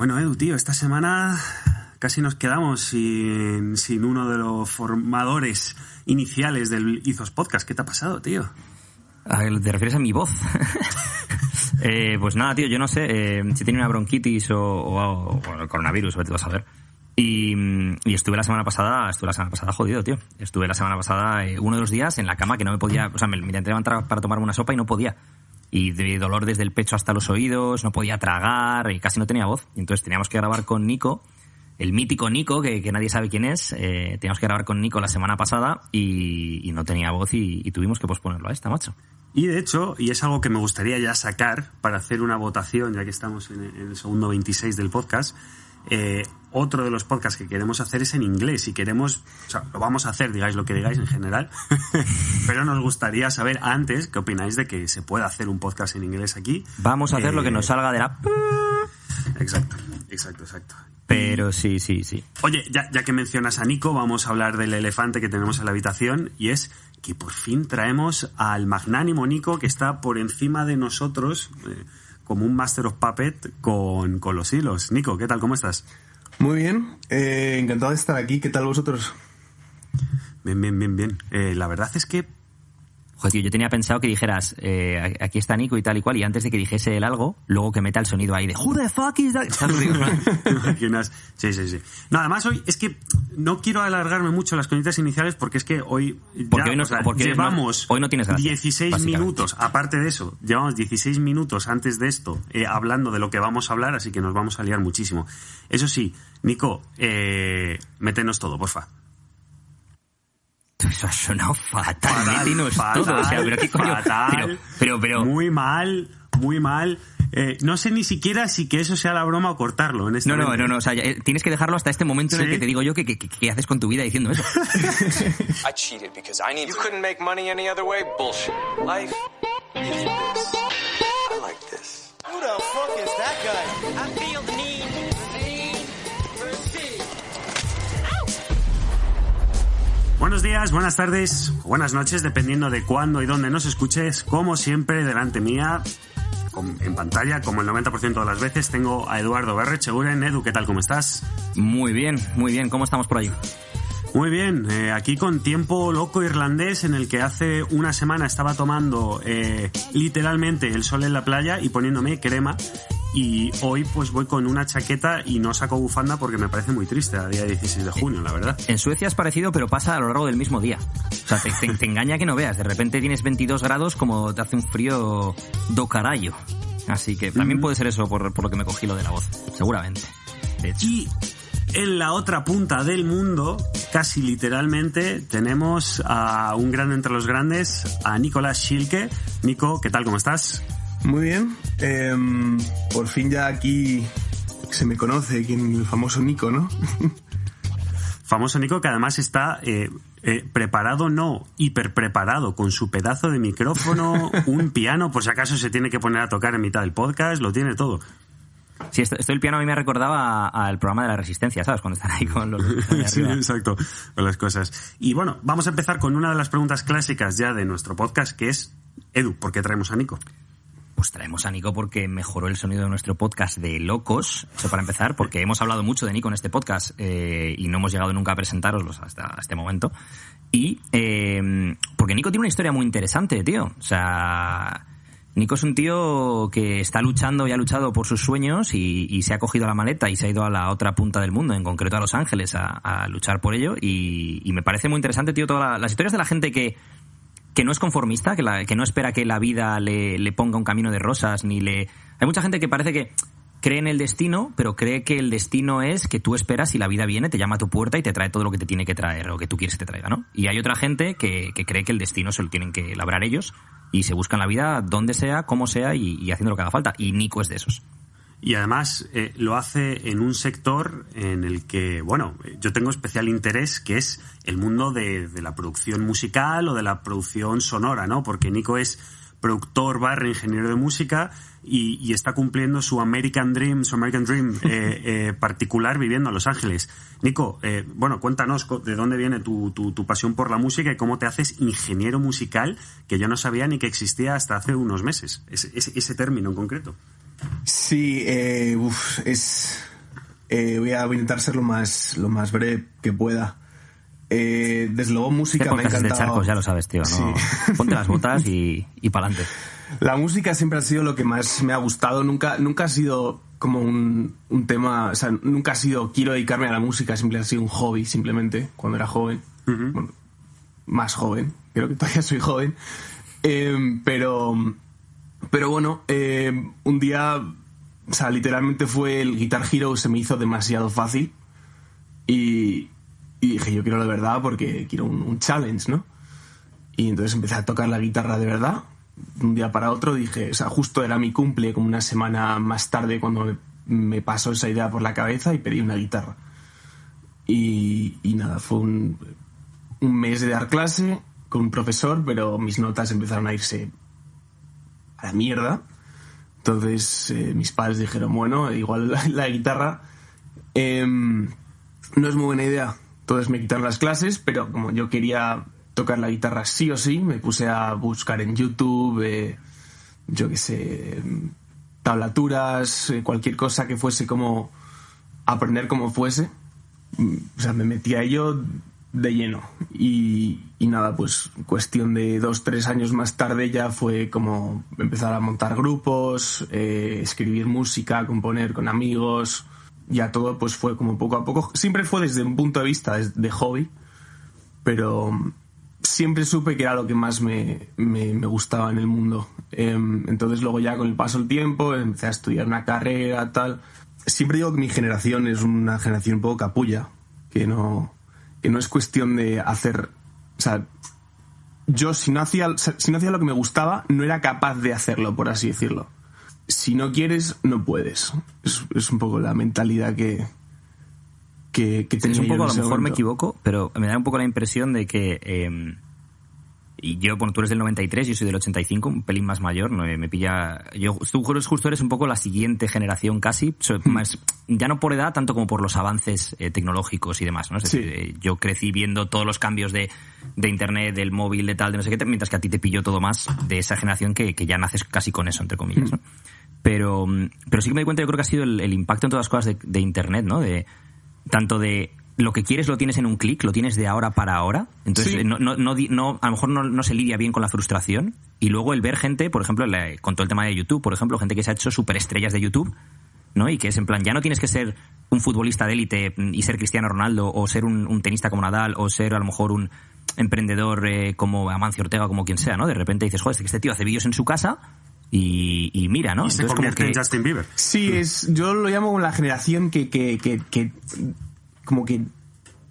Bueno, Edu, tío, esta semana casi nos quedamos sin uno de los formadores iniciales del Ethos Podcast. ¿Qué te ha pasado, tío? ¿Te refieres a mi voz? Pues nada, tío, yo no sé si tenía una bronquitis o el coronavirus, vete a saber. Y estuve la semana pasada jodido, tío. Estuve la semana pasada uno de los días en la cama que no me podía... O sea, me intenté levantar para tomarme una sopa y no podía. Y de dolor desde el pecho hasta los oídos, no podía tragar y casi no tenía voz. Y entonces teníamos que grabar con Nico, el mítico Nico, que nadie sabe quién es. Teníamos que grabar con Nico la semana pasada y no tenía voz y tuvimos que posponerlo a esta, macho. Y de hecho, y es algo que me gustaría ya sacar para hacer una votación, ya que estamos en el segundo 26 del podcast, otro de los podcasts que queremos hacer es en inglés y queremos, o sea, lo vamos a hacer, digáis lo que digáis en general, pero nos gustaría saber antes qué opináis de que se pueda hacer un podcast en inglés aquí. Vamos a hacer lo que nos salga de la... Exacto. Pero sí. Oye, ya que mencionas a Nico, vamos a hablar del elefante que tenemos en la habitación, y es que por fin traemos al magnánimo Nico, que está por encima de nosotros, como un Master of Puppet con los hilos. Nico, ¿qué tal? ¿Cómo estás? Muy bien, encantado de estar aquí. ¿Qué tal vosotros? Bien. La verdad es que... Joder, tío, yo tenía pensado que dijeras, aquí está Nico y tal y cual, y antes de que dijese él algo, luego que meta el sonido ahí de who the fuck is that? ¿Te imaginas? Sí. No, además hoy es que no quiero alargarme mucho las cositas iniciales porque es que hoy llevamos hoy no tienes gracia, 16 minutos, aparte de eso, llevamos 16 minutos antes de esto hablando de lo que vamos a hablar, así que nos vamos a liar muchísimo. Eso sí, Nico, métenos todo, porfa. Eso ha sonado fatal, todo. O sea, pero qué coño. Fatal, pero muy mal. No sé ni siquiera si que eso sea la broma o cortarlo. En este momento. No. O sea, tienes que dejarlo hasta este momento en el que te digo yo que haces con tu vida diciendo eso. I cheated because I need to. You couldn't make money any other way? Bullshit. Life is this. I like this. Who the fuck is that guy? I feel the need for speed. Buenos días, buenas tardes, buenas noches, dependiendo de cuándo y dónde nos escuches. Como siempre, delante mía, en pantalla, como el 90% de las veces, tengo a Eduardo Berrecheguren. Edu, ¿qué tal? ¿Cómo estás? Muy bien. ¿Cómo estamos por ahí? Muy bien, aquí con tiempo loco irlandés, en el que hace una semana estaba tomando literalmente el sol en la playa y poniéndome crema. Y hoy pues voy con una chaqueta y no saco bufanda porque me parece muy triste a día 16 de junio, la verdad. En Suecia es parecido, pero pasa a lo largo del mismo día. O sea, te engaña que no veas. De repente tienes 22 grados como te hace un frío do carallo. Así que también puede ser eso por lo que me cogí lo de la voz. Seguramente. De hecho. Y en la otra punta del mundo, casi literalmente, tenemos a un grande entre los grandes, a Nicolás Schilke. Nico, ¿qué tal? ¿Cómo estás? Muy bien, por fin ya aquí se me conoce quien el famoso Nico, ¿no? Famoso Nico, que además está preparado, no, hiper preparado, con su pedazo de micrófono, un piano, por si acaso se tiene que poner a tocar en mitad del podcast, lo tiene todo. Sí, esto el piano a mí me recordaba al programa de la Resistencia, ¿sabes? Cuando están ahí con los... Sí, exacto, con las cosas. Y bueno, vamos a empezar con una de las preguntas clásicas ya de nuestro podcast, que es, Edu, ¿por qué traemos a Nico? Pues traemos a Nico porque mejoró el sonido de nuestro podcast de locos, eso para empezar, porque hemos hablado mucho de Nico en este podcast y no hemos llegado nunca a presentároslos hasta este momento. Y porque Nico tiene una historia muy interesante, tío. O sea, Nico es un tío que está luchando y ha luchado por sus sueños y se ha cogido la maleta y se ha ido a la otra punta del mundo, en concreto a Los Ángeles, a luchar por ello. Y me parece muy interesante, tío, todas las historias de la gente que no es conformista, que no espera que la vida le ponga un camino de rosas, Hay mucha gente que parece que cree en el destino, pero cree que el destino es que tú esperas y la vida viene, te llama a tu puerta y te trae todo lo que te tiene que traer o que tú quieres que te traiga, ¿no? Y hay otra gente que cree que el destino se lo tienen que labrar ellos y se buscan la vida donde sea, como sea y haciendo lo que haga falta. Y Nico es de esos. Y además lo hace en un sector en el que, bueno, yo tengo especial interés, que es el mundo de la producción musical o de la producción sonora, ¿no? Porque Nico es productor / ingeniero de música y está cumpliendo su American Dream particular viviendo en Los Ángeles. Nico, bueno, cuéntanos de dónde viene tu pasión por la música y cómo te haces ingeniero musical, que yo no sabía ni que existía hasta hace unos meses, ese término en concreto. Sí, Voy a intentar ser lo más breve que pueda. Desde luego música me ha encantado. De charcos, ya lo sabes, tío, ¿no? Sí. Ponte las botas y pa'lante. La música siempre ha sido lo que más me ha gustado. Nunca ha sido como un tema... O sea, nunca ha sido quiero dedicarme a la música. Siempre ha sido un hobby, simplemente, cuando era joven. Uh-huh. Bueno, más joven. Creo que todavía soy joven. Pero bueno, un día... O sea, literalmente fue el Guitar Hero, se me hizo demasiado fácil. Y dije, yo quiero la verdad porque quiero un challenge, ¿no? Y entonces empecé a tocar la guitarra de verdad. De un día para otro dije, o sea, justo era mi cumple, como una semana más tarde, cuando me pasó esa idea por la cabeza y pedí una guitarra. Y nada, fue un mes de dar clase con un profesor, pero mis notas empezaron a irse a la mierda. Entonces mis padres dijeron, bueno, igual la guitarra no es muy buena idea. Entonces me quitaron las clases, pero como yo quería tocar la guitarra sí o sí, me puse a buscar en YouTube, yo qué sé, tablaturas, cualquier cosa que fuese como aprender como fuese. O sea, me metí a ello de lleno. Y nada, pues cuestión de 2-3 años más tarde ya fue como empezar a montar grupos, escribir música, componer con amigos. Ya todo pues fue como poco a poco. Siempre fue desde un punto de vista de hobby, pero siempre supe que era lo que más me gustaba en el mundo. Entonces luego ya con el paso del tiempo empecé a estudiar una carrera, tal. Siempre digo que mi generación es una generación un poco capulla, que no es cuestión de hacer... O sea, yo si no hacía lo que me gustaba, no era capaz de hacerlo, por así decirlo. Si no quieres, no puedes. Es un poco la mentalidad que tenía. Es un poco, yo a lo mejor momento. me equivoco, pero me da un poco la impresión de que... y yo, bueno, tú eres del 93, yo soy del 85, un pelín más mayor, no me pilla... Tú justo eres un poco la siguiente generación casi, más, ya no por edad, tanto como por los avances tecnológicos y demás, ¿no? Es decir, yo crecí viendo todos los cambios de internet, del móvil, de tal, de no sé qué, mientras que a ti te pilló todo más de esa generación que ya naces casi con eso, entre comillas, ¿no? Pero sí que me di cuenta, yo creo que ha sido el impacto en todas las cosas de internet, ¿no? Tanto de... Lo que quieres lo tienes en un clic, lo tienes de ahora para ahora. Entonces, sí. no, a lo mejor no se lidia bien con la frustración. Y luego el ver gente, por ejemplo, con todo el tema de YouTube, por ejemplo, gente que se ha hecho superestrellas de YouTube, ¿no? Y que es en plan, ya no tienes que ser un futbolista de élite y ser Cristiano Ronaldo, o ser un tenista como Nadal, o ser a lo mejor un emprendedor como Amancio Ortega, como quien sea, ¿no? De repente dices, joder, este tío hace vídeos en su casa y mira, ¿no? Y se convierte en Justin Bieber. Sí, yo lo llamo la generación que como que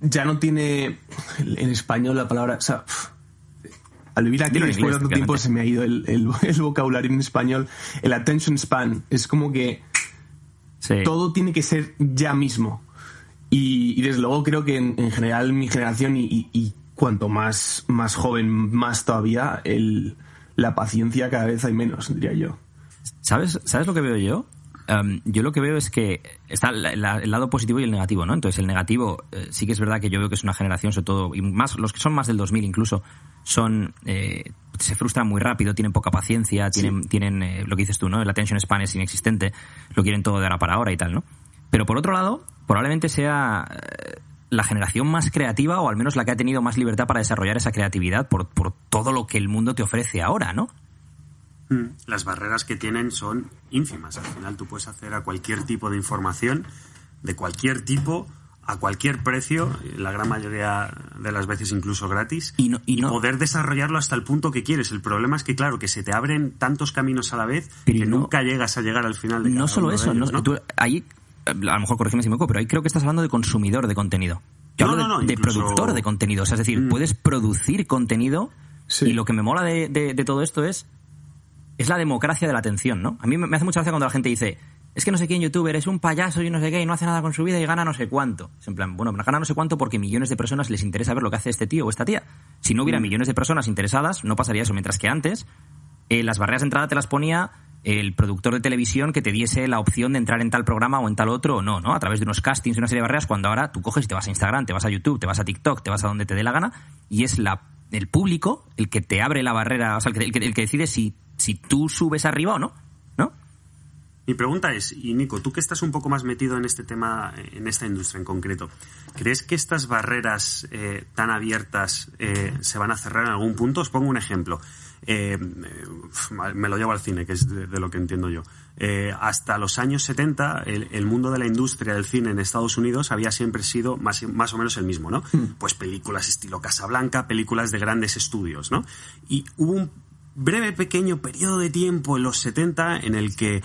ya no tiene en español la palabra, o sea, al vivir aquí después de tanto tiempo se me ha ido el vocabulario en español, el attention span, es como que todo tiene que ser ya mismo y desde luego creo que en general mi generación y cuanto más joven más todavía, la paciencia cada vez hay menos, diría yo. ¿Sabes lo que veo yo? Yo lo que veo es que está el lado positivo y el negativo, ¿no? Entonces el negativo sí que es verdad que yo veo que es una generación, sobre todo, y más los que son más del 2000 incluso, se frustran muy rápido, tienen poca paciencia, tienen lo que dices tú, ¿no? El attention span es inexistente, lo quieren todo de ahora para ahora y tal, ¿no? Pero por otro lado, probablemente sea la generación más creativa, o al menos la que ha tenido más libertad para desarrollar esa creatividad por todo lo que el mundo te ofrece ahora, ¿no? Las barreras que tienen son ínfimas. Al final tú puedes acceder a cualquier tipo de información, de cualquier tipo, a cualquier precio, la gran mayoría de las veces incluso gratis, y poder desarrollarlo hasta el punto que quieres. El problema es que, claro, que se te abren tantos caminos a la vez que nunca llegas a llegar al final de cada No solo eso, ellos, ¿no? Tú, ahí, a lo mejor corrígeme si me equivoco, pero ahí creo que estás hablando de consumidor de contenido. Yo hablo de incluso... productor de contenido. O sea, es decir, puedes producir contenido, y lo que me mola de todo esto es la democracia de la atención, ¿no? A mí me hace mucha gracia cuando la gente dice, es que no sé quién youtuber, es un payaso y no sé qué, y no hace nada con su vida y gana no sé cuánto. Es en plan, bueno, gana no sé cuánto porque millones de personas les interesa ver lo que hace este tío o esta tía. Si no hubiera millones de personas interesadas, no pasaría eso. Mientras que antes, las barreras de entrada te las ponía el productor de televisión que te diese la opción de entrar en tal programa o en tal otro o no, ¿no? A través de unos castings y una serie de barreras, cuando ahora tú coges y te vas a Instagram, te vas a YouTube, te vas a TikTok, te vas a donde te dé la gana, y es el público el que te abre la barrera, o sea, el que decide si tú subes arriba o no, ¿no? Mi pregunta es, y Nico, tú que estás un poco más metido en este tema, en esta industria en concreto, ¿crees que estas barreras tan abiertas se van a cerrar en algún punto? Os pongo un ejemplo. Me lo llevo al cine, que es de lo que entiendo yo. Hasta los años 70, el mundo de la industria del cine en Estados Unidos había siempre sido más o menos el mismo, ¿no? Pues películas estilo Casablanca, películas de grandes estudios, ¿no? Y hubo un breve pequeño periodo de tiempo en los 70 en el que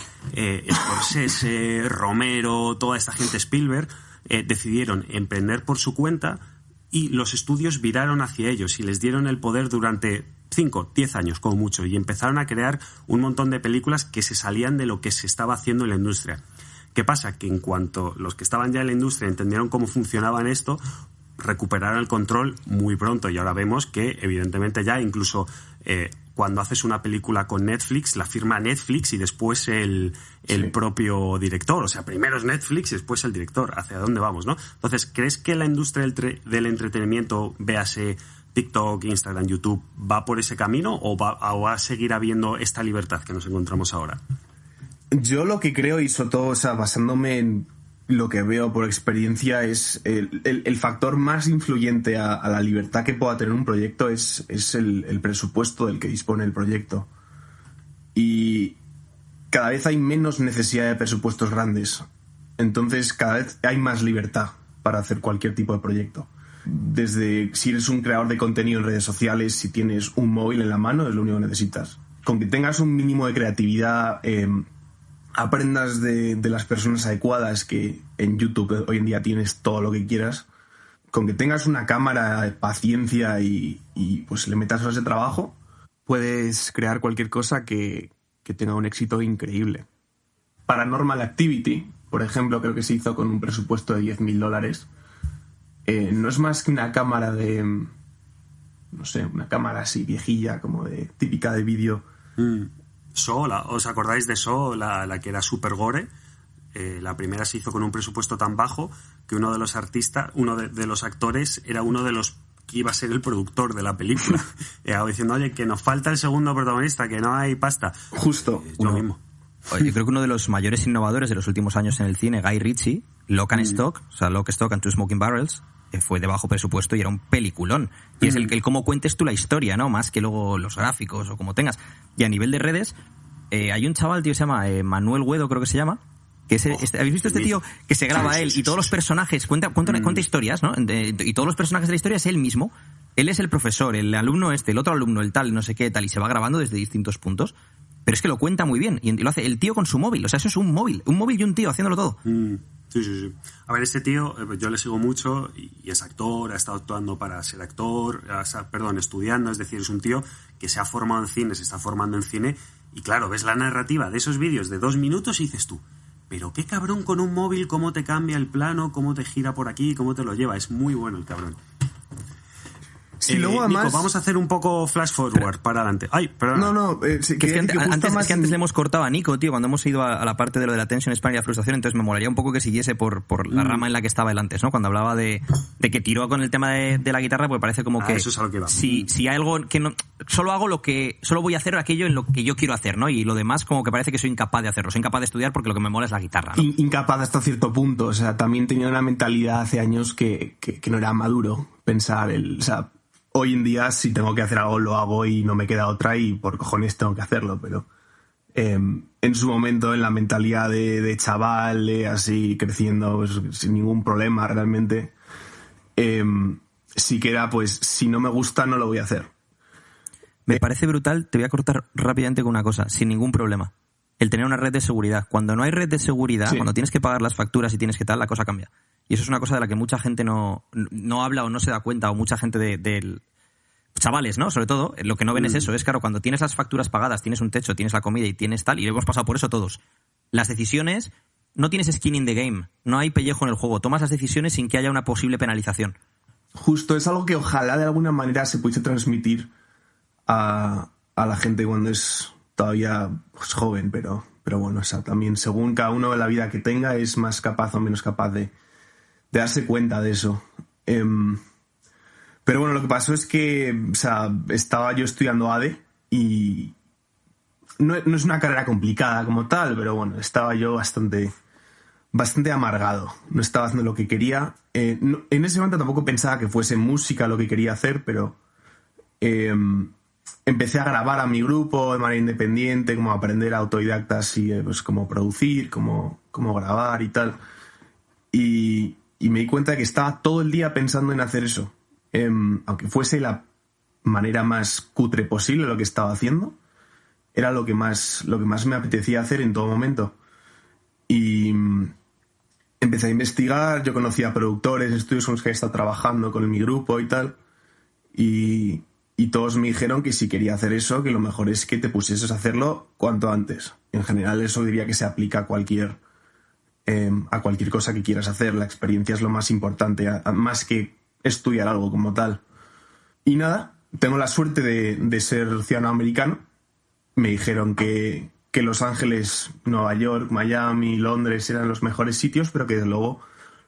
Scorsese, Romero, toda esta gente, Spielberg, decidieron emprender por su cuenta y los estudios viraron hacia ellos y les dieron el poder durante 5, 10 años como mucho y empezaron a crear un montón de películas que se salían de lo que se estaba haciendo en la industria. ¿Qué pasa? Que en cuanto los que estaban ya en la industria entendieron cómo funcionaban esto, recuperaron el control muy pronto y ahora vemos que evidentemente ya incluso cuando haces una película con Netflix la firma Netflix y después el propio director, o sea, primero es Netflix y después el director. ¿Hacia dónde vamos, no? Entonces, ¿crees que la industria del entretenimiento, véase TikTok, Instagram, YouTube, va por ese camino o va a seguir habiendo esta libertad que nos encontramos ahora? Yo lo que creo, y sobre todo, o sea, basándome en lo que veo por experiencia, es el factor más influyente a la libertad que pueda tener un proyecto es el presupuesto del que dispone el proyecto. Y cada vez hay menos necesidad de presupuestos grandes. Entonces cada vez hay más libertad para hacer cualquier tipo de proyecto. Desde si eres un creador de contenido en redes sociales, si tienes un móvil en la mano, es lo único que necesitas. Con que tengas un mínimo de creatividad, aprendas de las personas adecuadas, que en YouTube hoy en día tienes todo lo que quieras, con que tengas una cámara, paciencia y pues le metas horas de trabajo, puedes crear cualquier cosa que tenga un éxito increíble. Paranormal Activity, por ejemplo, creo que se hizo con un presupuesto de $10,000. No es más que una cámara una cámara así viejilla, como típica de vídeo. Saw, ¿os acordáis de Saw, la que era super gore? La primera se hizo con un presupuesto tan bajo que uno de los artistas, uno de los actores, era uno de los que iba a ser el productor de la película. Diciendo, oye, que nos falta el segundo protagonista, que no hay pasta. Justo. Lo mismo. Yo creo que uno de los mayores innovadores de los últimos años en el cine, Guy Ritchie, Lock and Stock, o sea, Lock, Stock and Two Smoking Barrels, fue de bajo presupuesto y era un peliculón. Y es el cómo cuentes tú la historia, ¿no? Más que luego los gráficos o como tengas. Y a nivel de redes, hay un chaval, tío, que se llama Manuel Güedo, creo que se llama, que ¿habéis visto este tío que se graba él y todos los personajes, cuenta historias, ¿no? Y todos los personajes de la historia es él mismo. Él es el profesor, el alumno el otro alumno, el tal, no sé qué, tal, y se va grabando desde distintos puntos. Pero es que lo cuenta muy bien y lo hace el tío con su móvil. O sea, eso es un móvil y un tío haciéndolo todo. Sí. A ver, este tío, yo le sigo mucho y es actor, ha estado actuando para ser actor, estudiando, es decir, es un tío que se ha formado en cine, se está formando en cine y claro, ves la narrativa de esos vídeos de 2 minutos y dices tú, pero qué cabrón con un móvil, cómo te cambia el plano, cómo te gira por aquí, cómo te lo lleva, es muy bueno el cabrón. Sí, luego además... Nico, vamos a hacer un poco flash forward para adelante. Ay, perdón. Sí, que antes le hemos cortado a Nico, tío, cuando hemos ido a la parte de lo de la tension, span y la frustración, entonces me molaría un poco que siguiese por la rama en la que estaba él antes, ¿no? Cuando hablaba de que tiró con el tema de la guitarra, pues parece como que... Eso es a lo que va. Si hay algo que no... Solo voy a hacer aquello en lo que yo quiero hacer, ¿no? Y lo demás como que parece que soy incapaz de hacerlo. Soy incapaz de estudiar porque lo que me mola es la guitarra, ¿no? Incapaz hasta cierto punto. O sea, también tenía una mentalidad hace años que no era maduro pensar hoy en día, si tengo que hacer algo, lo hago y no me queda otra y por cojones tengo que hacerlo, pero en su momento, en la mentalidad de chaval, así creciendo pues, sin ningún problema realmente, sí que era, pues, si no me gusta, no lo voy a hacer. Me parece brutal, te voy a cortar rápidamente con una cosa, sin ningún problema. El tener una red de seguridad. Cuando no hay red de seguridad, cuando tienes que pagar las facturas y tienes que tal, la cosa cambia. Y eso es una cosa de la que mucha gente no habla o no se da cuenta, o mucha gente de chavales, ¿no? Sobre todo, lo que no ven es eso. Es claro, cuando tienes las facturas pagadas, tienes un techo, tienes la comida y tienes tal, y hemos pasado por eso todos. Las decisiones, no tienes skin in the game, no hay pellejo en el juego. Tomas las decisiones sin que haya una posible penalización. Justo, es algo que ojalá de alguna manera se pudiese transmitir a la gente cuando es todavía joven, pero bueno, o sea, también según cada uno de la vida que tenga es más capaz o menos capaz de darse cuenta de eso. Pero bueno, lo que pasó es que, o sea, estaba yo estudiando ADE y no es una carrera complicada como tal, pero bueno, estaba yo bastante amargado. No estaba haciendo lo que quería. En ese momento tampoco pensaba que fuese música lo que quería hacer, pero empecé a grabar a mi grupo de manera independiente, como a aprender autodidacta así, pues cómo producir, cómo grabar y tal. Y me di cuenta de que estaba todo el día pensando en hacer eso. Aunque fuese la manera más cutre posible lo que estaba haciendo, era lo que más me apetecía hacer en todo momento. Y empecé a investigar, yo conocía productores, estudios con los que había estado trabajando con mi grupo y tal, y todos me dijeron que si quería hacer eso, que lo mejor es que te pusieses a hacerlo cuanto antes. En general eso diría que se aplica a cualquier cosa que quieras hacer. La experiencia es lo más importante, más que estudiar algo como tal. Y nada, tengo la suerte de ser ciudadano americano. Me dijeron que Los Ángeles, Nueva York, Miami, Londres eran los mejores sitios, pero que desde luego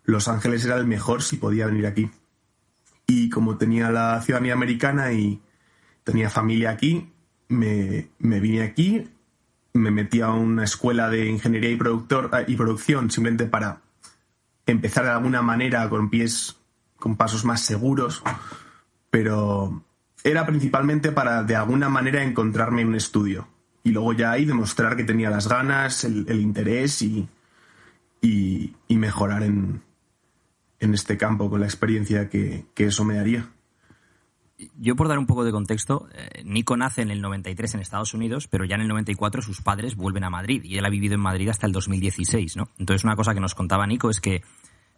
Los Ángeles era el mejor si podía venir aquí. Y como tenía la ciudadanía americana y tenía familia aquí, me vine aquí, me metí a una escuela de ingeniería y producción simplemente para empezar de alguna manera con pasos más seguros, pero era principalmente para de alguna manera encontrarme en un estudio y luego ya ahí demostrar que tenía las ganas, el interés y mejorar en este campo con la experiencia que eso me daría. Yo, por dar un poco de contexto, Nico nace en el 93 en Estados Unidos, pero ya en el 94 sus padres vuelven a Madrid y él ha vivido en Madrid hasta el 2016, ¿no? Entonces, una cosa que nos contaba Nico es que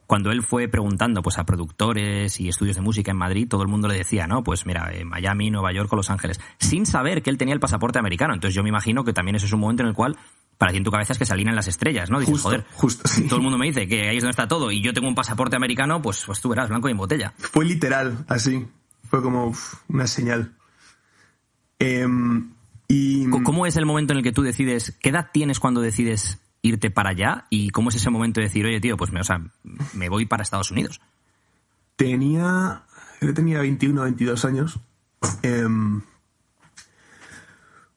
cuando él fue preguntando pues a productores y estudios de música en Madrid, todo el mundo le decía, ¿no? Pues mira, Miami, Nueva York o Los Ángeles, sin saber que él tenía el pasaporte americano. Entonces yo me imagino que también eso es un momento en el cual para ti en tu cabeza es que se alinean las estrellas, ¿no? Dices, justo, sí. Todo el mundo me dice que ahí es donde está todo y yo tengo un pasaporte americano, pues tú verás, blanco y en botella. Fue literal, así. Fue como una señal. ¿Cómo es el momento en el que tú decides, qué edad tienes cuando decides irte para allá? ¿Y cómo es ese momento de decir, oye, tío, pues me voy para Estados Unidos? Tenía 21 o 22 años.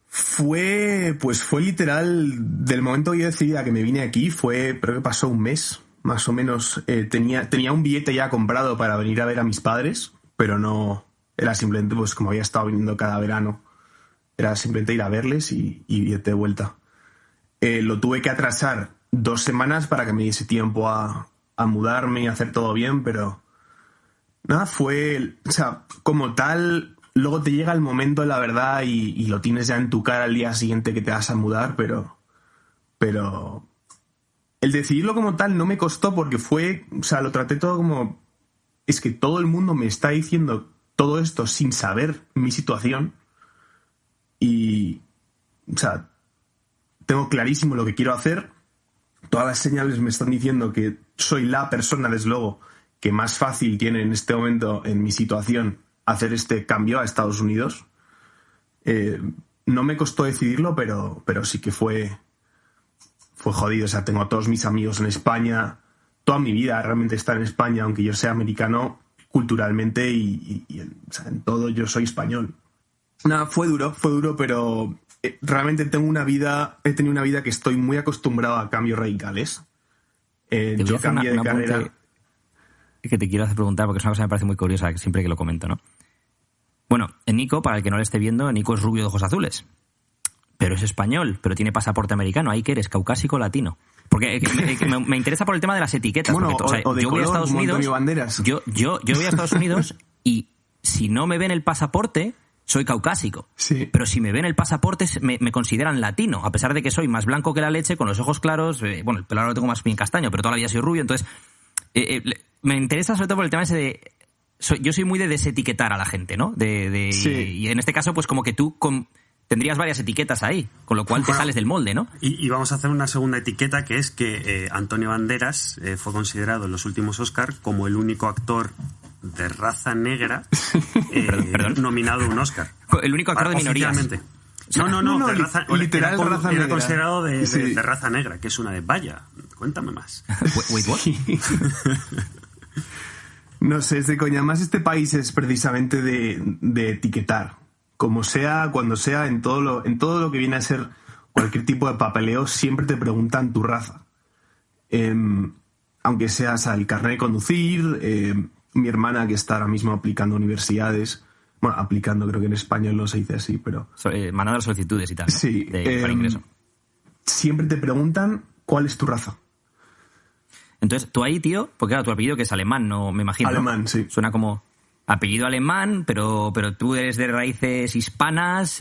Fue literal, del momento que yo decidí a que me vine aquí, creo que pasó un mes, más o menos. Tenía un billete ya comprado para venir a ver a mis padres, pero no, era simplemente, pues como había estado viniendo cada verano, era simplemente ir a verles y irte de vuelta. Lo tuve que atrasar 2 semanas para que me diese tiempo a mudarme y hacer todo bien, pero nada, como tal, luego te llega el momento de la verdad y lo tienes ya en tu cara el día siguiente que te vas a mudar, pero el decidirlo como tal no me costó porque lo traté todo como, es que todo el mundo me está diciendo todo esto sin saber mi situación y, tengo clarísimo lo que quiero hacer. Todas las señales me están diciendo que soy la persona, desde luego, que más fácil tiene en este momento, en mi situación, hacer este cambio a Estados Unidos. No me costó decidirlo, pero sí que fue jodido. Tengo a todos mis amigos en España. Toda mi vida realmente está en España, aunque yo sea americano culturalmente y en todo yo soy español. Nada, fue duro, pero realmente he tenido una vida que estoy muy acostumbrado a cambios radicales. Yo cambié de carrera. Que te quiero hacer preguntar, porque es una cosa que me parece muy curiosa siempre que lo comento, ¿no? Bueno, Nico, para el que no le esté viendo, Nico es rubio de ojos azules, pero es español, pero tiene pasaporte americano. ¿Ahí que eres? ¿Caucásico o latino? Porque me interesa por el tema de las etiquetas. Bueno, porque, o de yo voy a color, Estados Unidos. Banderas. Yo voy a Estados Unidos y si no me ven el pasaporte, soy caucásico. Sí. Pero si me ven el pasaporte, me consideran latino, a pesar de que soy más blanco que la leche, con los ojos claros. Bueno, el pelo ahora lo tengo más bien castaño, pero toda la vida soy rubio. Entonces, me interesa sobre todo por el tema ese de... yo soy muy de desetiquetar a la gente, ¿no? Sí. Y en este caso, pues como que tú tendrías varias etiquetas ahí, con lo cual te sales del molde, ¿no? Y vamos a hacer una segunda etiqueta, que es que Antonio Banderas fue considerado en los últimos Oscar como el único actor de raza negra ¿Perdón? nominado a un Oscar. El único actor de minorías. No, de raza, literal era, raza era negra. considerado de Sí. raza negra, que es una de vaya. Cuéntame más. Wait, what? No sé, es de coña. Más este país es precisamente de etiquetar como sea, cuando sea, en todo lo que viene a ser cualquier tipo de papeleo, siempre te preguntan tu raza. Aunque seas al carnet de conducir, mi hermana que está ahora mismo aplicando a universidades, bueno, aplicando, creo que en español no se dice así, pero... mandando las solicitudes y tal, ¿no? Sí. Para ingreso. Siempre te preguntan cuál es tu raza. Entonces, tú ahí, tío, porque claro, tu apellido que es alemán, no me imagino. Alemán, ¿no? sí. Suena como apellido alemán, pero tú eres de raíces hispanas,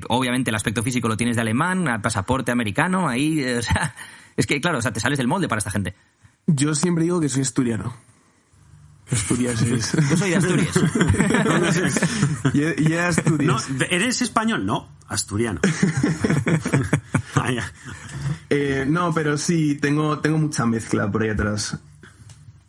obviamente el aspecto físico lo tienes de alemán, pasaporte americano, ahí, o sea, es que claro, o sea, te sales del molde para esta gente. Yo siempre digo que soy asturiano. Asturias es... Yo soy de Asturias. y Asturias. No, ¿eres español? No, asturiano. No, pero sí, tengo mucha mezcla por ahí atrás.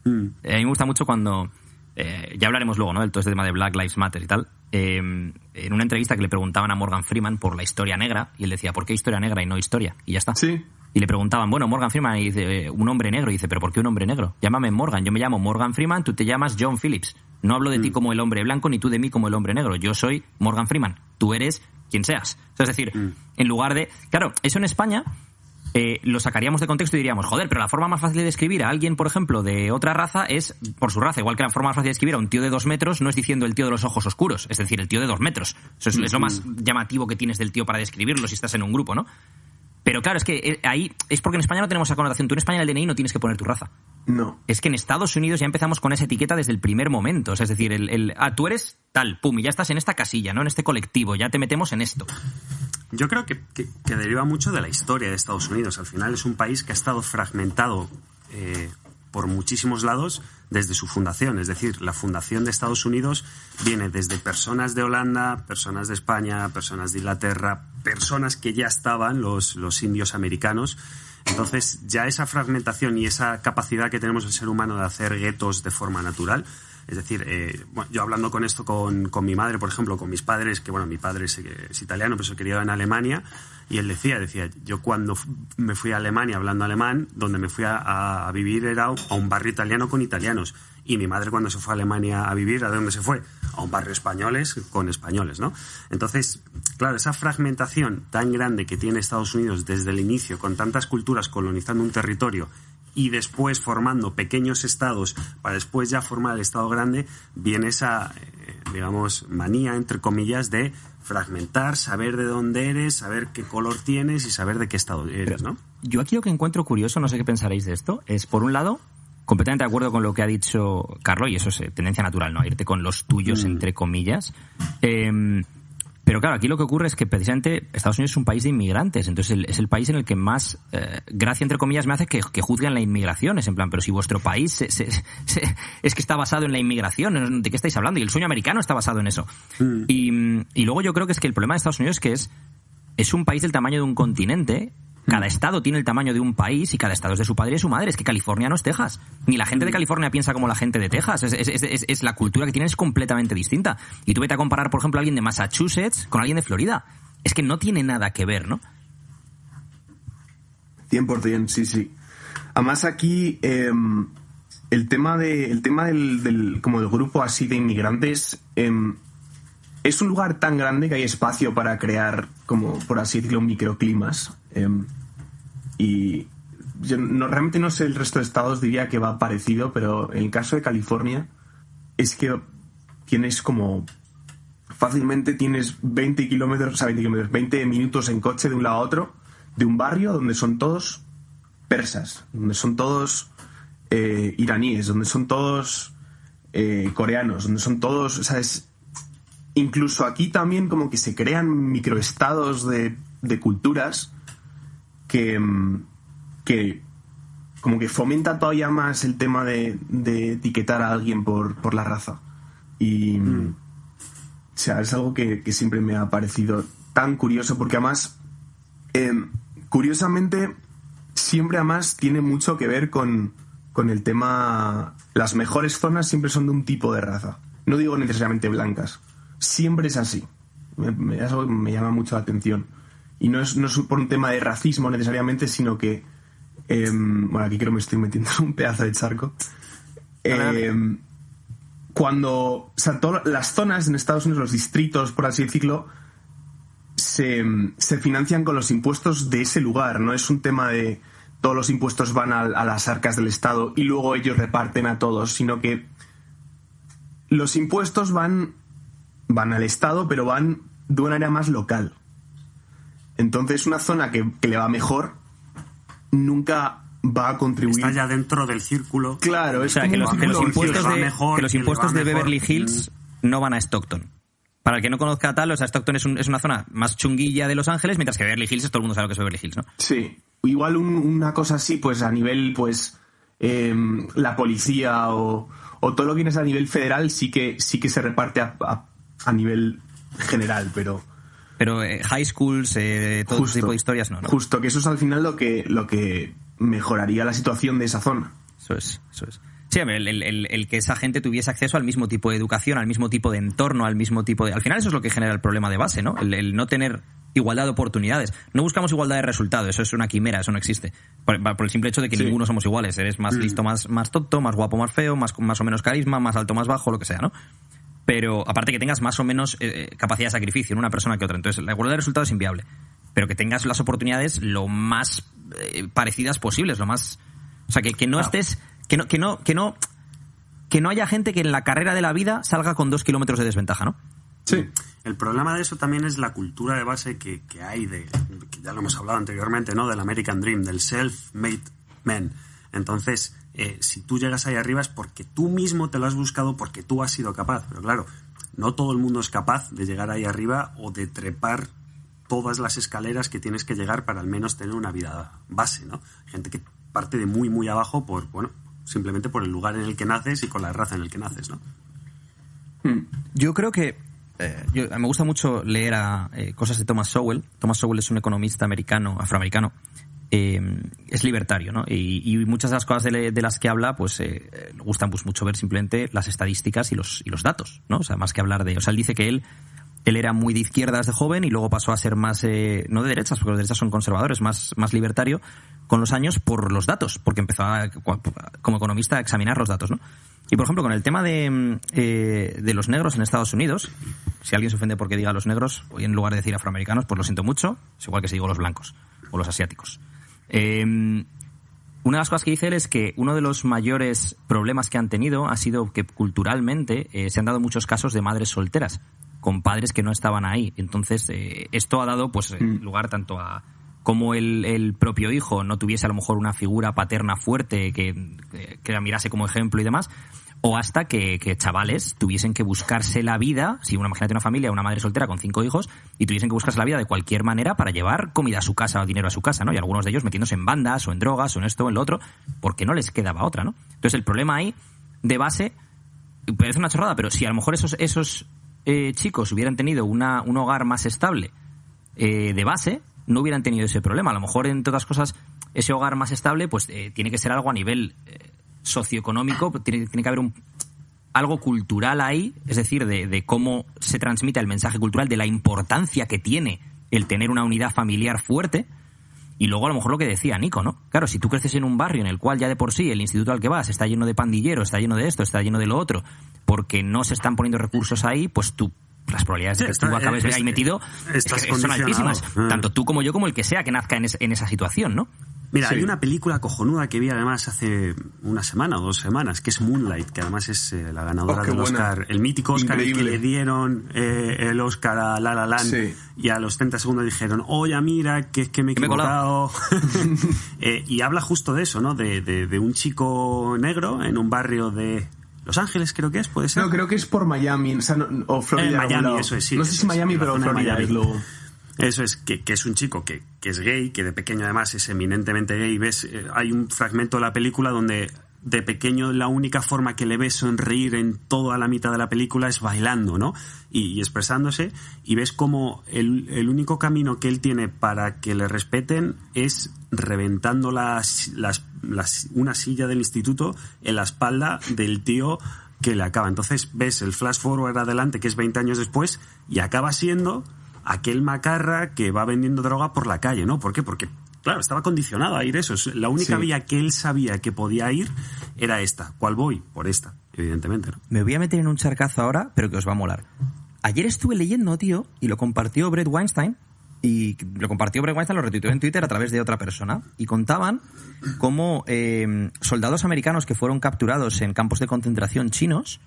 A mí me gusta mucho cuando... ya hablaremos luego, ¿no? Del todo este tema de Black Lives Matter y tal. En una entrevista que le preguntaban a Morgan Freeman por la historia negra, y él decía, ¿por qué historia negra y no historia? Y ya está. Sí. Y le preguntaban, bueno, Morgan Freeman, y dice, un hombre negro. Y dice, ¿pero por qué un hombre negro? Llámame Morgan, yo me llamo Morgan Freeman, tú te llamas John Phillips. No hablo de ti como el hombre blanco, ni tú de mí como el hombre negro. Yo soy Morgan Freeman, tú eres quien seas. O sea, es decir, en lugar de... Claro, eso en España... lo sacaríamos de contexto y diríamos, joder, pero la forma más fácil de describir a alguien, por ejemplo, de otra raza es por su raza. Igual que la forma más fácil de describir a un tío de 2 metros no es diciendo el tío de los ojos oscuros, es decir, el tío de 2 metros. Eso es lo más llamativo que tienes del tío para describirlo si estás en un grupo, ¿no? Pero claro, es que ahí es porque en España no tenemos esa connotación. Tú en España en el DNI no tienes que poner tu raza. No. Es que en Estados Unidos ya empezamos con esa etiqueta desde el primer momento. O sea, es decir, tú eres tal, pum, y ya estás en esta casilla, ¿no? En este colectivo, ya te metemos en esto. Yo creo que deriva mucho de la historia de Estados Unidos. Al final es un país que ha estado fragmentado por muchísimos lados desde su fundación. Es decir, la fundación de Estados Unidos viene desde personas de Holanda, personas de España, personas de Inglaterra, personas que ya estaban, los indios americanos. Entonces, ya esa fragmentación y esa capacidad que tenemos el ser humano de hacer guetos de forma natural. Es decir, bueno, yo hablando con esto con mi madre, por ejemplo, con mis padres, que bueno, mi padre es italiano, pero se crió en Alemania, y él decía, yo cuando me fui a Alemania hablando alemán, donde me fui a vivir era a un barrio italiano con italianos, y mi madre cuando se fue a Alemania a vivir, ¿a dónde se fue? A un barrio españoles con españoles, ¿no? Entonces, claro, esa fragmentación tan grande que tiene Estados Unidos desde el inicio, con tantas culturas colonizando un territorio, y después formando pequeños estados para después ya formar el estado grande, viene esa, digamos, manía, entre comillas, de fragmentar, saber de dónde eres, saber qué color tienes y saber de qué estado eres, ¿no? Yo aquí lo que encuentro curioso, no sé qué pensaréis de esto, es, por un lado, completamente de acuerdo con lo que ha dicho Carlos, y eso es tendencia natural, ¿no? A irte con los tuyos, entre comillas. Pero claro, aquí lo que ocurre es que precisamente Estados Unidos es un país de inmigrantes, entonces es el país en el que más gracia, entre comillas, me hace que juzguen la inmigración. Es en plan, pero si vuestro país es que está basado en la inmigración, ¿de qué estáis hablando? Y el sueño americano está basado en eso. Y luego yo creo que es que el problema de Estados Unidos es que es un país del tamaño de un continente. Cada estado tiene el tamaño de un país y cada estado es de su padre y de su madre. Es que California no es Texas. Ni la gente de California piensa como la gente de Texas. Es la cultura que tienen es completamente distinta. Y tú vete a comparar, por ejemplo, a alguien de Massachusetts con alguien de Florida. Es que no tiene nada que ver, ¿no? 100%, sí. Además aquí el tema del como del grupo así de inmigrantes es un lugar tan grande que hay espacio para crear, como por así decirlo, microclimas. Y yo realmente no sé el resto de estados, diría que va parecido, pero en el caso de California es que tienes como... Fácilmente tienes 20 minutos en coche de un lado a otro, de un barrio donde son todos persas, donde son todos iraníes, donde son todos coreanos, donde son todos... O sea, incluso aquí también como que se crean microestados de culturas que como que fomenta todavía más el tema de etiquetar a alguien por la raza. Y o sea, es algo que siempre me ha parecido tan curioso, porque además curiosamente siempre además tiene mucho que ver con el tema. Las mejores zonas siempre son de un tipo de raza, no digo necesariamente blancas, siempre es así. Eso me llama mucho la atención. Y no es por un tema de racismo necesariamente, sino que... bueno, aquí creo que me estoy metiendo en un pedazo de charco. cuando, o sea, todas las zonas en Estados Unidos, los distritos, por así decirlo, se financian con los impuestos de ese lugar. No es un tema de todos los impuestos van a las arcas del Estado y luego ellos reparten a todos, sino que los impuestos van al Estado, pero van de una área más local. Entonces, una zona que le va mejor nunca va a contribuir. Está ya dentro del círculo. Claro, es que como los impuestos de Beverly Hills no van a Stockton. Para el que no conozca tal, o sea, Stockton es una zona más chunguilla de Los Ángeles, mientras que Beverly Hills, todo el mundo sabe lo que es Beverly Hills, ¿no? Sí. Igual una cosa así, pues a nivel, pues, la policía o todo lo que es a nivel federal sí que se reparte a nivel general, pero high schools, todo ese tipo de historias, no. Justo, que eso es al final lo que mejoraría la situación de esa zona. Eso es. Sí, el que esa gente tuviese acceso al mismo tipo de educación, al mismo tipo de entorno, al mismo tipo de... Al final eso es lo que genera el problema de base, ¿no? El no tener igualdad de oportunidades. No buscamos igualdad de resultados, eso es una quimera, eso no existe. Por el simple hecho de que ninguno somos iguales. Eres más listo, más tonto, más guapo, más feo, más o menos carisma, más alto, más bajo, lo que sea, ¿no? Pero aparte que tengas más o menos capacidad de sacrificio en una persona que otra. Entonces la igualdad de resultados es inviable. Pero que tengas las oportunidades lo más parecidas posibles, lo más... O sea, que no estés... Que no haya gente que en la carrera de la vida salga con 2 kilómetros de desventaja, ¿no? Sí. El problema de eso también es la cultura de base que hay que ya lo hemos hablado anteriormente, ¿no? Del American Dream, del self-made man. Entonces, si tú llegas ahí arriba es porque tú mismo te lo has buscado, porque tú has sido capaz. Pero claro, no todo el mundo es capaz de llegar ahí arriba o de trepar todas las escaleras que tienes que llegar para al menos tener una vida base, ¿no? Gente que parte de muy, muy abajo simplemente por el lugar en el que naces y con la raza en el que naces, ¿no? Yo creo que me gusta mucho leer cosas de Thomas Sowell. Thomas Sowell es un economista afroamericano. Es libertario, ¿no? Y muchas de las cosas de las que habla, pues le gustan pues mucho ver simplemente las estadísticas y los datos, ¿no? O sea, más que hablar de... O sea, él dice que él era muy de izquierdas de joven y luego pasó a ser más, no de derechas, porque los derechas son conservadores, más libertario con los años por los datos, porque empezó como economista a examinar los datos, ¿no? Y por ejemplo, con el tema de los negros en Estados Unidos, si alguien se ofende porque diga los negros, hoy en lugar de decir afroamericanos, pues lo siento mucho, es igual que si digo los blancos o los asiáticos. Una de las cosas que dice él es que uno de los mayores problemas que han tenido ha sido que culturalmente se han dado muchos casos de madres solteras con padres que no estaban ahí. Entonces, esto ha dado pues lugar tanto a cómo el propio hijo no tuviese a lo mejor una figura paterna fuerte que la mirase como ejemplo y demás, o hasta que chavales tuviesen que buscarse la vida, si imagínate una familia, una madre soltera con 5 hijos, y tuviesen que buscarse la vida de cualquier manera para llevar comida a su casa o dinero a su casa, ¿no? Y algunos de ellos metiéndose en bandas o en drogas o en esto o en lo otro, porque no les quedaba otra, ¿no? Entonces el problema ahí, de base, parece una chorrada, pero si a lo mejor esos chicos hubieran tenido un hogar más estable de base, no hubieran tenido ese problema. A lo mejor, entre otras cosas, ese hogar más estable pues tiene que ser algo a nivel socioeconómico, tiene que haber algo cultural ahí, es decir, de cómo se transmite el mensaje cultural, de la importancia que tiene el tener una unidad familiar fuerte. Y luego a lo mejor lo que decía Nico, ¿no? Claro, si tú creces en un barrio en el cual ya de por sí el instituto al que vas está lleno de pandilleros, está lleno de esto, está lleno de lo otro, porque no se están poniendo recursos ahí, pues las probabilidades de que tú acabes ahí metido son altísimas. Tanto tú como yo, como el que sea que nazca en esa situación, ¿no? Mira, hay una película cojonuda que vi además hace una semana o 2 semanas, que es Moonlight, que además es la ganadora del Oscar, el mítico Oscar que le dieron el Oscar a La La Land, y a los 30 segundos dijeron, oye, mira, que es que me he equivocado. Y habla justo de eso, ¿no? De un chico negro en un barrio de Los Ángeles, creo que puede ser. No, creo que es por Miami, o Florida. Miami, eso es, sí. No sé si Miami, pero Florida es lo... Eso es, que es un chico que es gay, que de pequeño además es eminentemente gay. Ves, hay un fragmento de la película donde de pequeño la única forma que le ves sonreír en toda la mitad de la película es bailando, ¿no? Y expresándose, y ves como el único camino que él tiene para que le respeten es reventando una silla del instituto en la espalda del tío que le acaba. Entonces ves el flash forward adelante, que es 20 años después, y acaba siendo aquel macarra que va vendiendo droga por la calle, ¿no? ¿Por qué? Porque, claro, estaba condicionado a ir eso. La única vía que él sabía que podía ir era esta. ¿Cuál voy? Por esta. evidentemente, ¿no? Me voy a meter en un charcazo ahora, pero que os va a molar. Ayer estuve leyendo, tío, y lo compartió Bret Weinstein, lo retuiteó en Twitter a través de otra persona, y contaban cómo soldados americanos que fueron capturados en campos de concentración chinos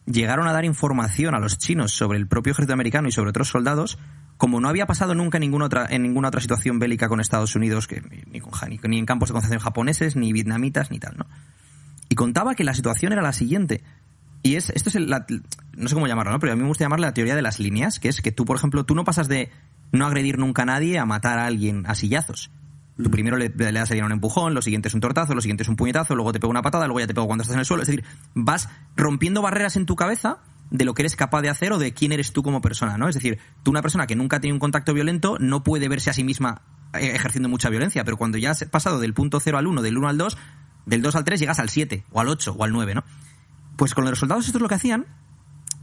llegaron a dar información a los chinos sobre el propio ejército americano y sobre otros soldados, como no había pasado nunca en ninguna otra situación bélica con Estados Unidos, ni en campos de concentración japoneses, ni vietnamitas, ni tal, ¿no? Y contaba que la situación era la siguiente. Y esto es no sé cómo llamarlo, ¿no? Pero a mí me gusta llamarla la teoría de las líneas, que es que tú, por ejemplo, tú no pasas de no agredir nunca a nadie a matar a alguien a sillazos. Tú primero le das a alguien un empujón, lo siguiente es un tortazo, lo siguiente es un puñetazo, luego te pego una patada, luego ya te pego cuando estás en el suelo. Es decir, vas rompiendo barreras en tu cabeza de lo que eres capaz de hacer o de quién eres tú como persona, ¿no? Es decir, tú, una persona que nunca ha tenido un contacto violento, no puede verse a sí misma ejerciendo mucha violencia, pero cuando ya has pasado del punto 0 al 1, del 1 al 2, del 2 al 3 llegas al 7, o al 8, o al 9, ¿no? Pues con los soldados estos lo que hacían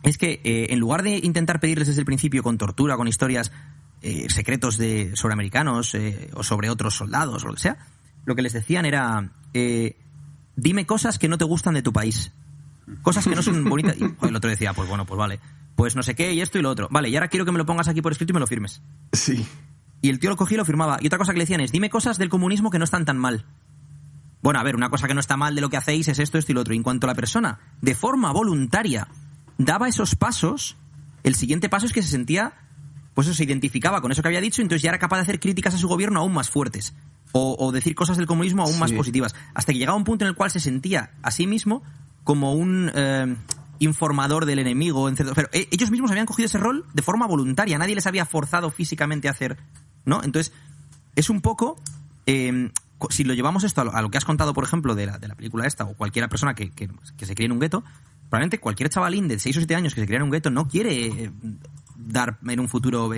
es que en lugar de intentar pedirles desde el principio con tortura, con historias secretos sobre americanos o sobre otros soldados o lo que sea, lo que les decían era dime cosas que no te gustan de tu país, cosas que no son bonitas. Y el otro decía, pues bueno, pues vale, pues no sé qué y esto y lo otro, vale, y ahora quiero que me lo pongas aquí por escrito y me lo firmes. Sí. Y el tío lo cogía y lo firmaba. Y otra cosa que le decían es, dime cosas del comunismo que no están tan mal. Bueno, a ver, una cosa que no está mal de lo que hacéis es esto y lo otro. Y en cuanto a la persona, de forma voluntaria, daba esos pasos, el siguiente paso es que se sentía, pues eso, se identificaba con eso que había dicho, y entonces ya era capaz de hacer críticas a su gobierno aún más fuertes. O decir cosas del comunismo aún más positivas. Hasta que llegaba un punto en el cual se sentía a sí mismo como un informador del enemigo. Pero ellos mismos habían cogido ese rol de forma voluntaria. Nadie les había forzado físicamente a hacer, ¿no? Entonces, es un poco... si lo llevamos esto a lo que has contado, por ejemplo, de la película esta, o cualquier persona que se críe en un gueto, probablemente cualquier chavalín de 6 o 7 años que se cría en un gueto no quiere dar en un futuro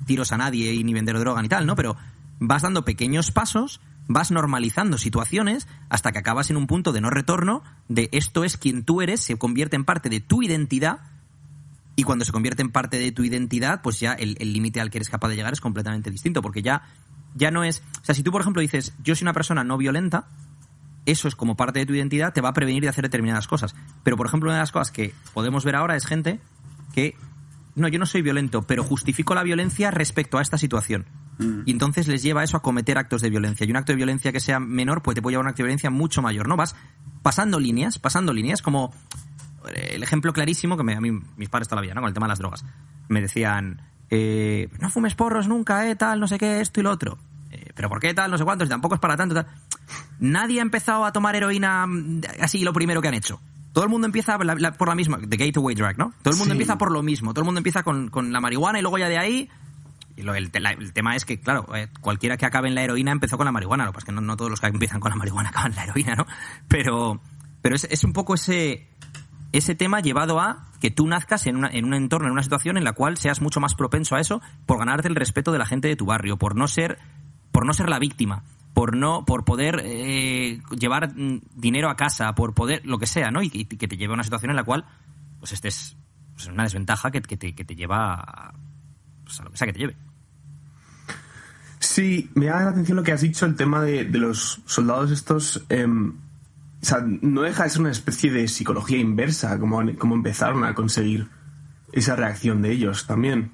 tiros a nadie y ni vender droga ni tal, ¿no? Pero vas dando pequeños pasos, vas normalizando situaciones hasta que acabas en un punto de no retorno, de esto es quien tú eres, se convierte en parte de tu identidad, y cuando se convierte en parte de tu identidad, pues ya el límite al que eres capaz de llegar es completamente distinto, porque ya no es... O sea, si tú, por ejemplo, dices, yo soy una persona no violenta, eso es como parte de tu identidad, te va a prevenir de hacer determinadas cosas. Pero, por ejemplo, una de las cosas que podemos ver ahora es gente que, no, yo no soy violento, pero justifico la violencia respecto a esta situación. Y entonces les lleva eso a cometer actos de violencia. Y un acto de violencia que sea menor, pues te puede llevar a un acto de violencia mucho mayor, ¿no? Vas pasando líneas, como el ejemplo clarísimo que a mí, mis padres toda la vida, ¿no? Con el tema de las drogas. Me decían... no fumes porros nunca, tal, no sé qué, esto y lo otro. ¿Pero por qué tal? No sé cuántos, tampoco es para tanto, tal. Nadie ha empezado a tomar heroína así lo primero que han hecho. Todo el mundo empieza por la misma, the gateway drug, ¿no? Todo el mundo empieza por lo mismo, todo el mundo empieza con la marihuana y luego ya de ahí... Y el tema es que, claro, cualquiera que acabe en la heroína empezó con la marihuana, lo que pasa es que no todos los que empiezan con la marihuana acaban en la heroína, ¿no? Pero es un poco ese tema llevado a que tú nazcas en un entorno, en una situación en la cual seas mucho más propenso a eso, por ganarte el respeto de la gente de tu barrio, por no ser la víctima, por poder llevar dinero a casa, por poder lo que sea, ¿no? Y que te lleve a una situación en la cual pues estés pues, en una desventaja que te lleva a lo que sea que te lleve. Sí, me llama la atención lo que has dicho, el tema de los soldados estos. O sea, no deja de ser una especie de psicología inversa, como empezaron a conseguir esa reacción de ellos también.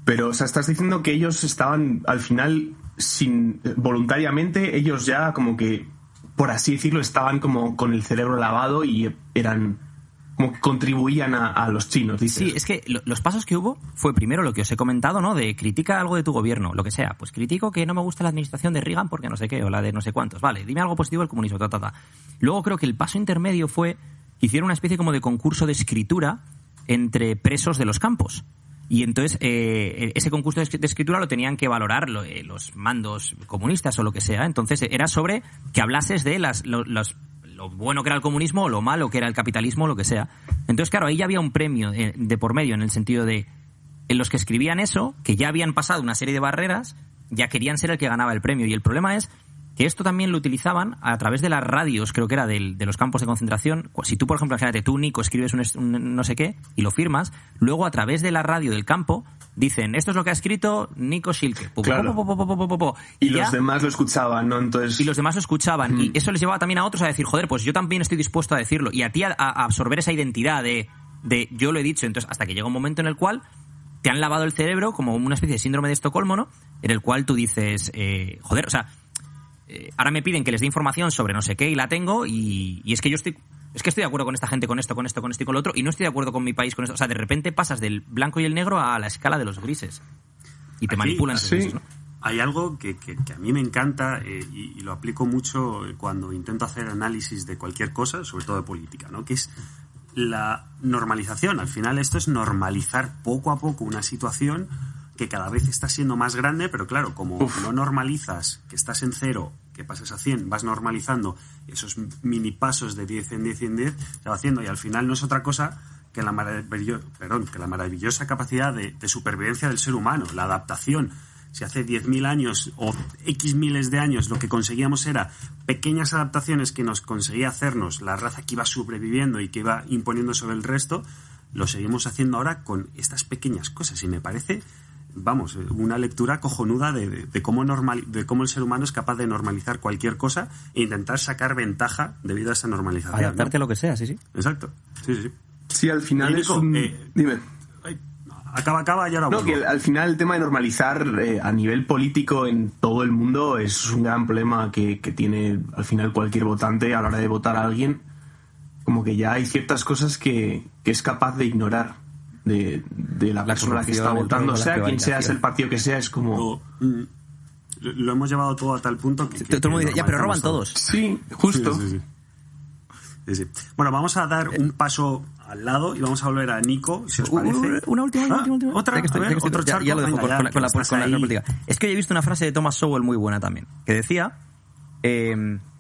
Pero, o sea, estás diciendo que ellos estaban, al final, voluntariamente, ellos ya como que, por así decirlo, estaban como con el cerebro lavado y eran... como que contribuían a los chinos, dices. Sí, es que los pasos que hubo fue primero lo que os he comentado, ¿no? De critica algo de tu gobierno, lo que sea. Pues critico que no me gusta la administración de Reagan porque no sé qué, o la de no sé cuántos. Vale, dime algo positivo del comunismo, Luego creo que el paso intermedio fue que hicieron una especie como de concurso de escritura entre presos de los campos. Y entonces ese concurso de escritura lo tenían que valorar los mandos comunistas o lo que sea. Entonces era sobre que hablases de lo bueno que era el comunismo o lo malo que era el capitalismo o lo que sea. Entonces, claro, ahí ya había un premio de por medio, en el sentido de en los que escribían eso, que ya habían pasado una serie de barreras, ya querían ser el que ganaba el premio. Y el problema es que esto también lo utilizaban a través de las radios, creo que era de los campos de concentración. Si tú, por ejemplo, imagínate, tú, Nico, escribes un no sé qué y lo firmas, luego a través de la radio del campo dicen, esto es lo que ha escrito Nico Schilke. Claro. Y los demás lo escuchaban, ¿no? Entonces... Y los demás lo escuchaban. Y eso les llevaba también a otros a decir, joder, pues yo también estoy dispuesto a decirlo. Y a ti a absorber esa identidad de yo lo he dicho. Entonces, hasta que llega un momento en el cual te han lavado el cerebro como una especie de síndrome de Estocolmo, ¿no? En el cual tú dices, joder, o sea... ahora me piden que les dé información sobre no sé qué y la tengo y es que yo estoy de acuerdo con esta gente, con esto y con lo otro, y no estoy de acuerdo con mi país con esto. O sea, de repente pasas del blanco y el negro a la escala de los grises y te manipulan esos grises, ¿no? Hay algo que a mí me encanta y lo aplico mucho cuando intento hacer análisis de cualquier cosa, sobre todo de política, ¿no? Que es la normalización. Al final esto es normalizar poco a poco una situación que cada vez está siendo más grande, pero claro, como no normalizas que estás en 0, que pasas a 100, vas normalizando esos mini pasos de 10 en 10 en 10, se va haciendo, y al final no es otra cosa que la maravillosa capacidad de supervivencia del ser humano, la adaptación. Si hace 10.000 años o X miles de años lo que conseguíamos era pequeñas adaptaciones que nos conseguía hacernos la raza que iba sobreviviendo y que iba imponiendo sobre el resto, lo seguimos haciendo ahora con estas pequeñas cosas, y me parece... Vamos, una lectura cojonuda de cómo el ser humano es capaz de normalizar cualquier cosa e intentar sacar ventaja debido a esa normalización. Adaptarte a lo que sea, sí. Exacto, sí. Sí, al final es un... Dime. Acaba y ahora No, que al final el tema de normalizar a nivel político en todo el mundo es un gran problema que tiene al final cualquier votante a la hora de votar a alguien. Como que ya hay ciertas cosas que es capaz de ignorar de la persona que está votando, sea quien sea, es el partido que sea, es como... Lo hemos llevado todo a tal punto que todo el mundo dice, ya, pero roban todos. Sí, justo. Sí. Bueno, vamos a dar un paso al lado y vamos a volver a Nico, si os parece. Una última. Otra, otro charco. Ya lo dejo con la política. Es que yo he visto una frase de Thomas Sowell muy buena también, que decía,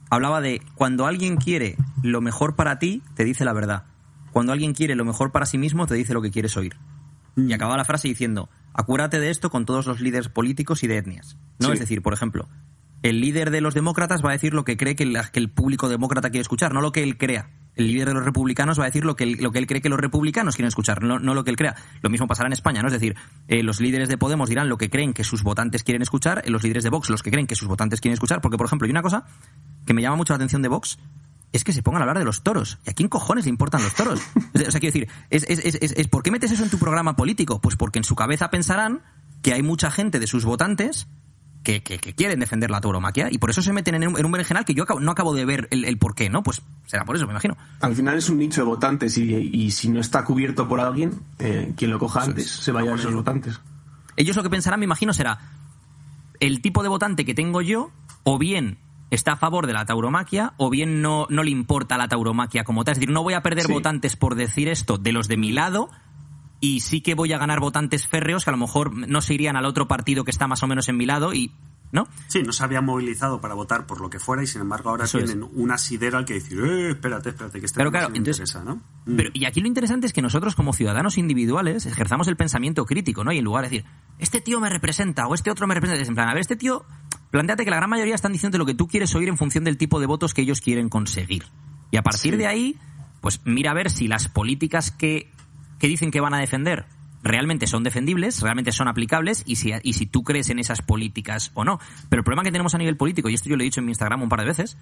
hablaba de, cuando alguien quiere lo mejor para ti, te dice la verdad. Cuando alguien quiere lo mejor para sí mismo, te dice lo que quieres oír. Y acababa la frase diciendo, acuérdate de esto con todos los líderes políticos y de etnias, ¿no? Sí. Es decir, por ejemplo, el líder de los demócratas va a decir lo que cree que el público demócrata quiere escuchar, no lo que él crea. El líder de los republicanos va a decir lo que él cree que los republicanos quieren escuchar, no lo que él crea. Lo mismo pasará en España, ¿no? Es decir, los líderes de Podemos dirán lo que creen que sus votantes quieren escuchar, los líderes de Vox los que creen que sus votantes quieren escuchar, porque, por ejemplo, hay una cosa que me llama mucho la atención de Vox, es que se pongan a hablar de los toros. ¿Y a quién cojones le importan los toros? O sea, quiero decir, es ¿por qué metes eso en tu programa político? Pues porque en su cabeza pensarán que hay mucha gente de sus votantes que quieren defender la tauromaquia y por eso se meten en un berenjenal que yo no acabo de ver el por qué, ¿no? Pues será por eso, me imagino. Al final es un nicho de votantes y si no está cubierto por alguien, quien lo coja antes se vaya a esos votantes. Ellos lo que pensarán, me imagino, será el tipo de votante que tengo yo, o bien está a favor de la tauromaquia, o bien no le importa la tauromaquia como tal. Es decir, no voy a perder votantes por decir esto de los de mi lado, y sí que voy a ganar votantes férreos que a lo mejor no se irían al otro partido que está más o menos en mi lado y... ¿no? Sí, no se habían movilizado para votar por lo que fuera y sin embargo ahora eso tienen un asidero al que decir espérate, que este claro, me interesa, ¿no? Pero, y aquí lo interesante es que nosotros como ciudadanos individuales ejerzamos el pensamiento crítico, ¿no? Y en lugar de decir, este tío me representa o este otro me representa, es en plan, a ver, este tío, plantéate que la gran mayoría están diciendo lo que tú quieres oír en función del tipo de votos que ellos quieren conseguir. Y a partir de ahí, pues mira a ver si las políticas que dicen que van a defender realmente son defendibles, realmente son aplicables y si tú crees en esas políticas o no. Pero el problema que tenemos a nivel político, y esto yo lo he dicho en mi Instagram un par de veces,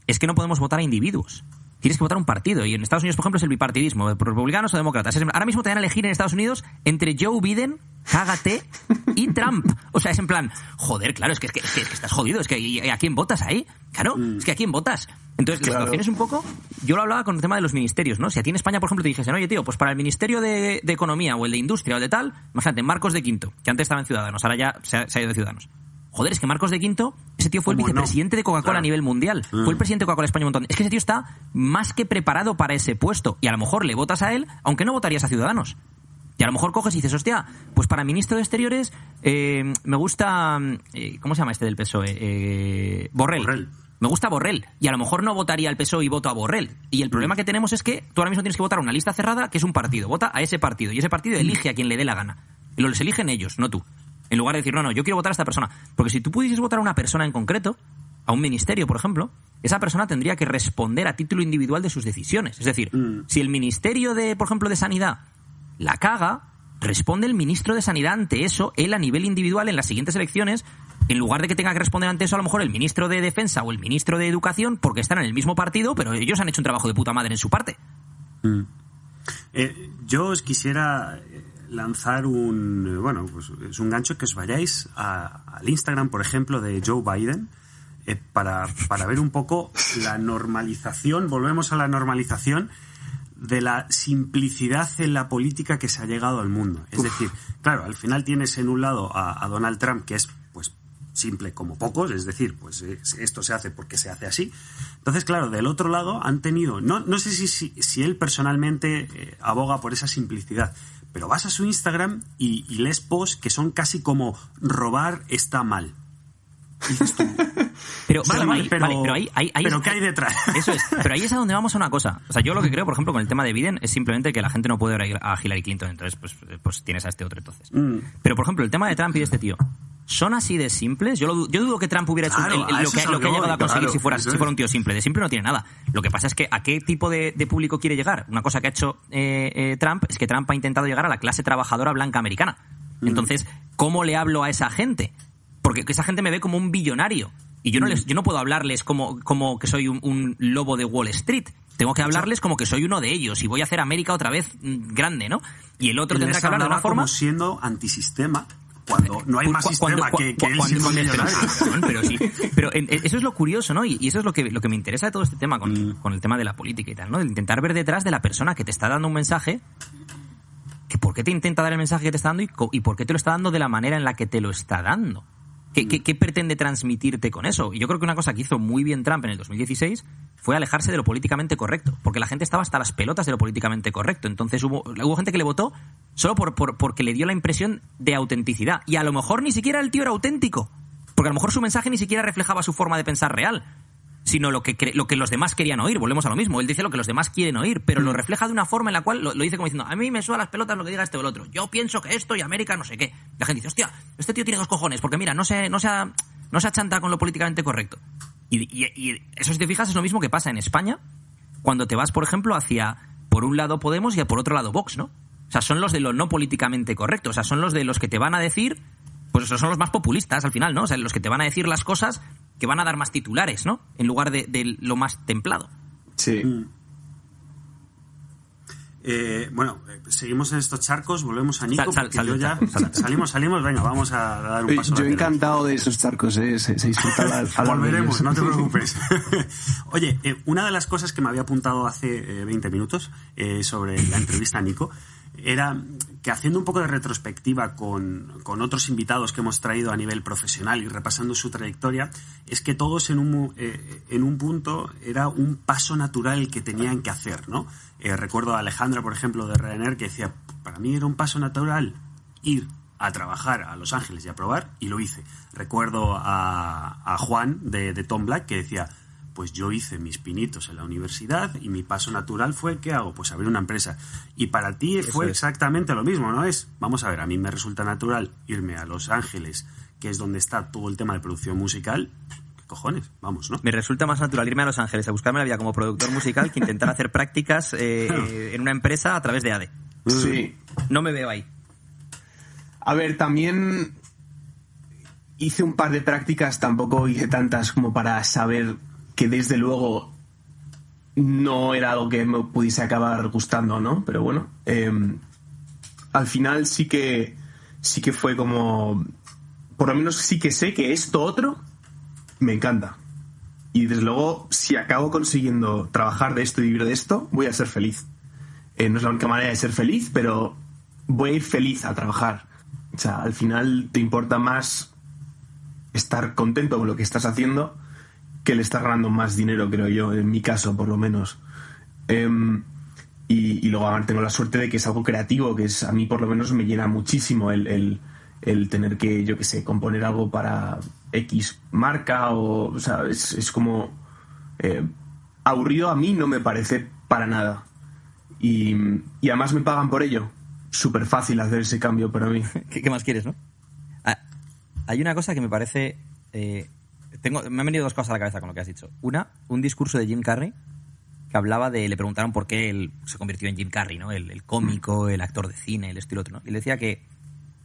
es que no podemos votar a individuos. Tienes que votar a un partido. Y en Estados Unidos, por ejemplo, es el bipartidismo, republicanos o demócratas. Ahora mismo te van a elegir en Estados Unidos entre Joe Biden, cágate, y Trump. O sea, es en plan, joder, claro, es que estás jodido. Es que ¿a quién votas ahí? Claro, es que ¿a quién votas? Entonces, la situación es un poco... Yo lo hablaba con el tema de los ministerios, ¿no? Si aquí en España, por ejemplo, te dijesen, oye, tío, pues para el Ministerio de Economía o el de Industria o de tal, imagínate, Marcos de Quinto, que antes estaba en Ciudadanos, ahora ya se ha ido de Ciudadanos. Joder, es que Marcos de Quinto, ese tío fue el vicepresidente de Coca-Cola a nivel mundial. Fue el presidente de Coca-Cola España un montón. Es que ese tío está más que preparado para ese puesto. Y a lo mejor le votas a él, aunque no votarías a Ciudadanos. Y a lo mejor coges y dices, hostia, pues para ministro de Exteriores me gusta... ¿cómo se llama este del PSOE? Borrell. Me gusta Borrell. Y a lo mejor no votaría al PSOE y voto a Borrell. Y el problema que tenemos es que tú ahora mismo tienes que votar a una lista cerrada que es un partido. Vota a ese partido. Y ese partido elige a quien le dé la gana. Y los eligen ellos, no tú. En lugar de decir, no, yo quiero votar a esta persona. Porque si tú pudieses votar a una persona en concreto, a un ministerio, por ejemplo, esa persona tendría que responder a título individual de sus decisiones. Es decir, si el Ministerio de, por ejemplo, de Sanidad la caga, responde el ministro de Sanidad ante eso, él a nivel individual en las siguientes elecciones, en lugar de que tenga que responder ante eso a lo mejor el ministro de Defensa o el ministro de Educación, porque están en el mismo partido, pero ellos han hecho un trabajo de puta madre en su parte. Yo os quisiera lanzar pues es un gancho, que os vayáis al Instagram, por ejemplo, de Joe Biden, para ver un poco la normalización, volvemos a la normalización de la simplicidad en la política que se ha llegado al mundo. Es decir, claro, al final tienes en un lado a Donald Trump, que es pues simple como pocos, es decir, pues esto se hace porque se hace así. Entonces, claro, del otro lado han tenido, no sé si él personalmente aboga por esa simplicidad, pero vas a su Instagram y lees posts que son casi como robar está mal. Y dices tú, pero ¿qué hay detrás? Eso es, pero ahí es a donde vamos a una cosa. O sea, yo lo que creo, por ejemplo, con el tema de Biden es simplemente que la gente no puede ir a Hillary Clinton, entonces pues tienes a este otro entonces. Pero, por ejemplo, el tema de Trump y de este tío, ¿son así de simples? Yo dudo que Trump hubiera hecho lo que ha llegado a conseguir si fuera un tío simple. De simple no tiene nada. Lo que pasa es que ¿a qué tipo de público quiere llegar? Una cosa que ha hecho Trump es que Trump ha intentado llegar a la clase trabajadora blanca americana. Entonces, ¿cómo le hablo a esa gente? Porque esa gente me ve como un billonario. Y yo no puedo hablarles como que soy un lobo de Wall Street. Tengo que hablarles como que soy uno de ellos y voy a hacer América otra vez grande, ¿no? Y el otro tendrá que hablar de una forma... como siendo antisistema, cuando no hay más sistema que él siendo millonario. Pero sí. Pero eso es lo curioso, ¿no? Y eso es lo que me interesa de todo este tema con el tema de la política y tal, ¿no? El intentar ver detrás de la persona que te está dando un mensaje, que por qué te intenta dar el mensaje que te está dando y por qué te lo está dando de la manera en la que te lo está dando. ¿Qué pretende transmitirte con eso? Y yo creo que una cosa que hizo muy bien Trump en el 2016 fue alejarse de lo políticamente correcto, porque la gente estaba hasta las pelotas de lo políticamente correcto. Entonces hubo gente que le votó solo porque le dio la impresión de autenticidad. Y a lo mejor ni siquiera el tío era auténtico, porque a lo mejor su mensaje ni siquiera reflejaba su forma de pensar real, sino lo que los demás querían oír. Volvemos a lo mismo. Él dice lo que los demás quieren oír, pero lo refleja de una forma en la cual lo dice como diciendo, a mí me suda las pelotas lo que diga este o el otro. Yo pienso que esto y América no sé qué. La gente dice, hostia, este tío tiene dos cojones, porque mira, no se achanta con lo políticamente correcto. Y eso, si te fijas, es lo mismo que pasa en España cuando te vas, por ejemplo, hacia, por un lado Podemos y por otro lado Vox, ¿no? O sea, son los de lo no políticamente correcto. O sea, son los de los que te van a decir, pues esos son los más populistas al final, ¿no? O sea, los que te van a decir las cosas que van a dar más titulares, ¿no? En lugar de lo más templado. Sí. Seguimos en estos charcos, volvemos a Nico, salimos, venga, vamos a dar un paso. Yo encantado de esos charcos, se disfruta Volveremos, no te preocupes. Oye, una de las cosas que me había apuntado hace 20 minutos sobre la entrevista a Nico era que, haciendo un poco de retrospectiva con otros invitados que hemos traído a nivel profesional y repasando su trayectoria, es que todos en un punto era un paso natural que tenían que hacer, ¿no? Recuerdo a Alejandra, por ejemplo, de Ryanair, que decía, para mí era un paso natural ir a trabajar a Los Ángeles y a probar, y lo hice. Recuerdo a Juan de Tom Black, que decía, pues yo hice mis pinitos en la universidad y mi paso natural fue, ¿qué hago? Pues abrir una empresa. Y para ti fue exactamente lo mismo, ¿no? Vamos a ver, a mí me resulta natural irme a Los Ángeles, que es donde está todo el tema de producción musical. ¿Qué cojones? Vamos, ¿no? Me resulta más natural irme a Los Ángeles a buscarme la vida como productor musical que intentar hacer prácticas en una empresa a través de ADE. Sí. No me veo ahí. A ver, también hice un par de prácticas, tampoco hice tantas como para saber que desde luego no era algo que me pudiese acabar gustando, ¿no? Pero bueno, al final sí que fue como, por lo menos sí que sé que esto otro me encanta. Y desde luego, si acabo consiguiendo trabajar de esto y vivir de esto, voy a ser feliz. No es la única manera de ser feliz, pero voy a ir feliz a trabajar. O sea, al final te importa más estar contento con lo que estás haciendo que le estás ganando más dinero, creo yo, en mi caso, por lo menos. Y luego ahora tengo la suerte de que es algo creativo, que a mí por lo menos me llena muchísimo el tener que, yo qué sé, componer algo para X marca, o sea, es como aburrido a mí no me parece para nada. Y además me pagan por ello. Súper fácil hacer ese cambio para mí. ¿Qué más quieres, no? Hay una cosa que me parece Me han venido dos cosas a la cabeza con lo que has dicho. Una, un discurso de Jim Carrey que hablaba de... Le preguntaron por qué él se convirtió en Jim Carrey, ¿no? El cómico, el actor de cine, el estilo otro, ¿no? Y le decía que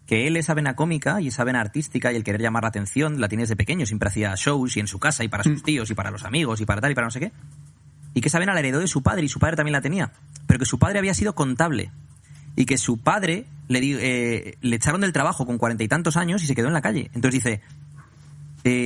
él esa vena cómica y esa vena artística y el querer llamar la atención la tiene desde pequeño. Siempre hacía shows y en su casa y para sus tíos y para los amigos y para tal y para no sé qué. Y que esa vena la heredó de su padre y su padre también la tenía. Pero que su padre había sido contable y que su padre le echaron del trabajo con 40 y tantos años y se quedó en la calle. Entonces dice...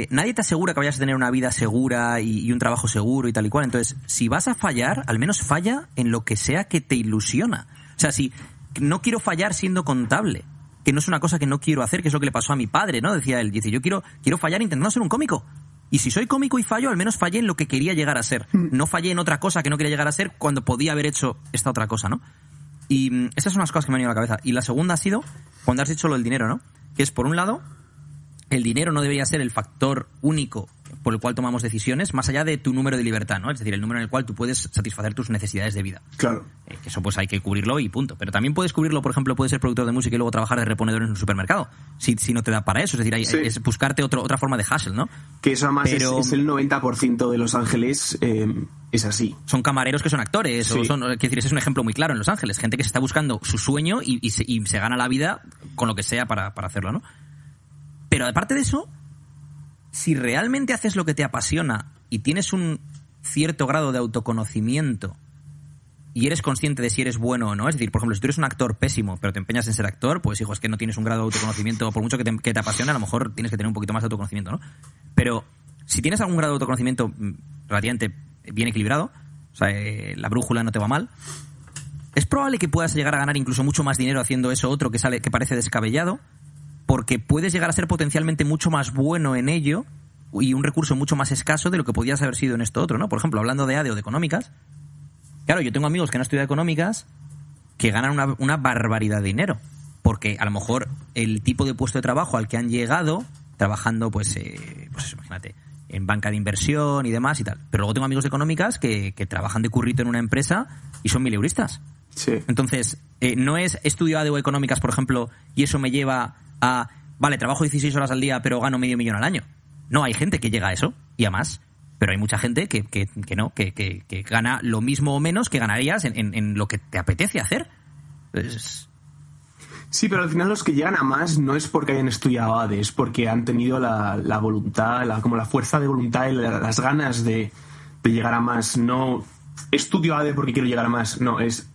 nadie te asegura que vayas a tener una vida segura y un trabajo seguro y tal y cual. Entonces, si vas a fallar, al menos falla en lo que sea que te ilusiona. O sea, si no quiero fallar siendo contable, que no es una cosa que no quiero hacer, que es lo que le pasó a mi padre, ¿no? Decía él, dice, yo quiero fallar intentando ser un cómico. Y si soy cómico y fallo, al menos fallé en lo que quería llegar a ser. No fallé en otra cosa que no quería llegar a ser cuando podía haber hecho esta otra cosa, ¿no? Y esas son las cosas que me han venido a la cabeza. Y la segunda ha sido cuando has dicho lo del dinero, ¿no? Que es, por un lado, el dinero no debería ser el factor único por el cual tomamos decisiones, más allá de tu número de libertad, ¿no? Es decir, el número en el cual tú puedes satisfacer tus necesidades de vida. Claro. Que eso pues hay que cubrirlo y punto. Pero también puedes cubrirlo, por ejemplo, puedes ser productor de música y luego trabajar de reponedor en un supermercado, si no te da para eso. Es decir, es buscarte otra forma de hustle, ¿no? Que eso además es el 90% de Los Ángeles, es así. Son camareros que son actores, sí. Quiero decir, ese es un ejemplo muy claro en Los Ángeles. Gente que se está buscando su sueño y se gana la vida con lo que sea para hacerlo, ¿no? Pero aparte de eso, si realmente haces lo que te apasiona y tienes un cierto grado de autoconocimiento y eres consciente de si eres bueno o no, es decir, por ejemplo, si tú eres un actor pésimo pero te empeñas en ser actor, pues hijo, es que no tienes un grado de autoconocimiento, por mucho que te apasione, a lo mejor tienes que tener un poquito más de autoconocimiento, ¿no? Pero si tienes algún grado de autoconocimiento relativamente bien equilibrado, o sea, la brújula no te va mal, es probable que puedas llegar a ganar incluso mucho más dinero haciendo eso otro que parece descabellado, porque puedes llegar a ser potencialmente mucho más bueno en ello y un recurso mucho más escaso de lo que podías haber sido en esto otro, ¿no? Por ejemplo, hablando de ADE o de económicas, claro, yo tengo amigos que han estudiado económicas que ganan una barbaridad de dinero, porque a lo mejor el tipo de puesto de trabajo al que han llegado, trabajando, pues eso, imagínate, en banca de inversión y demás y tal. Pero luego tengo amigos de económicas que trabajan de currito en una empresa y son 1000euristas. Sí. Entonces, no es estudio ADE o económicas, por ejemplo, y eso me lleva a, vale, trabajo 16 horas al día pero gano $500,000 al año. No, hay gente que llega a eso y a más, pero hay mucha gente que no, que gana lo mismo o menos que ganarías en lo que te apetece hacer. Entonces... Sí, pero al final los que llegan a más no es porque hayan estudiado ADE, es porque han tenido la voluntad, como la fuerza de voluntad y las ganas de llegar a más. No estudio ADE porque quiero llegar a más, no, es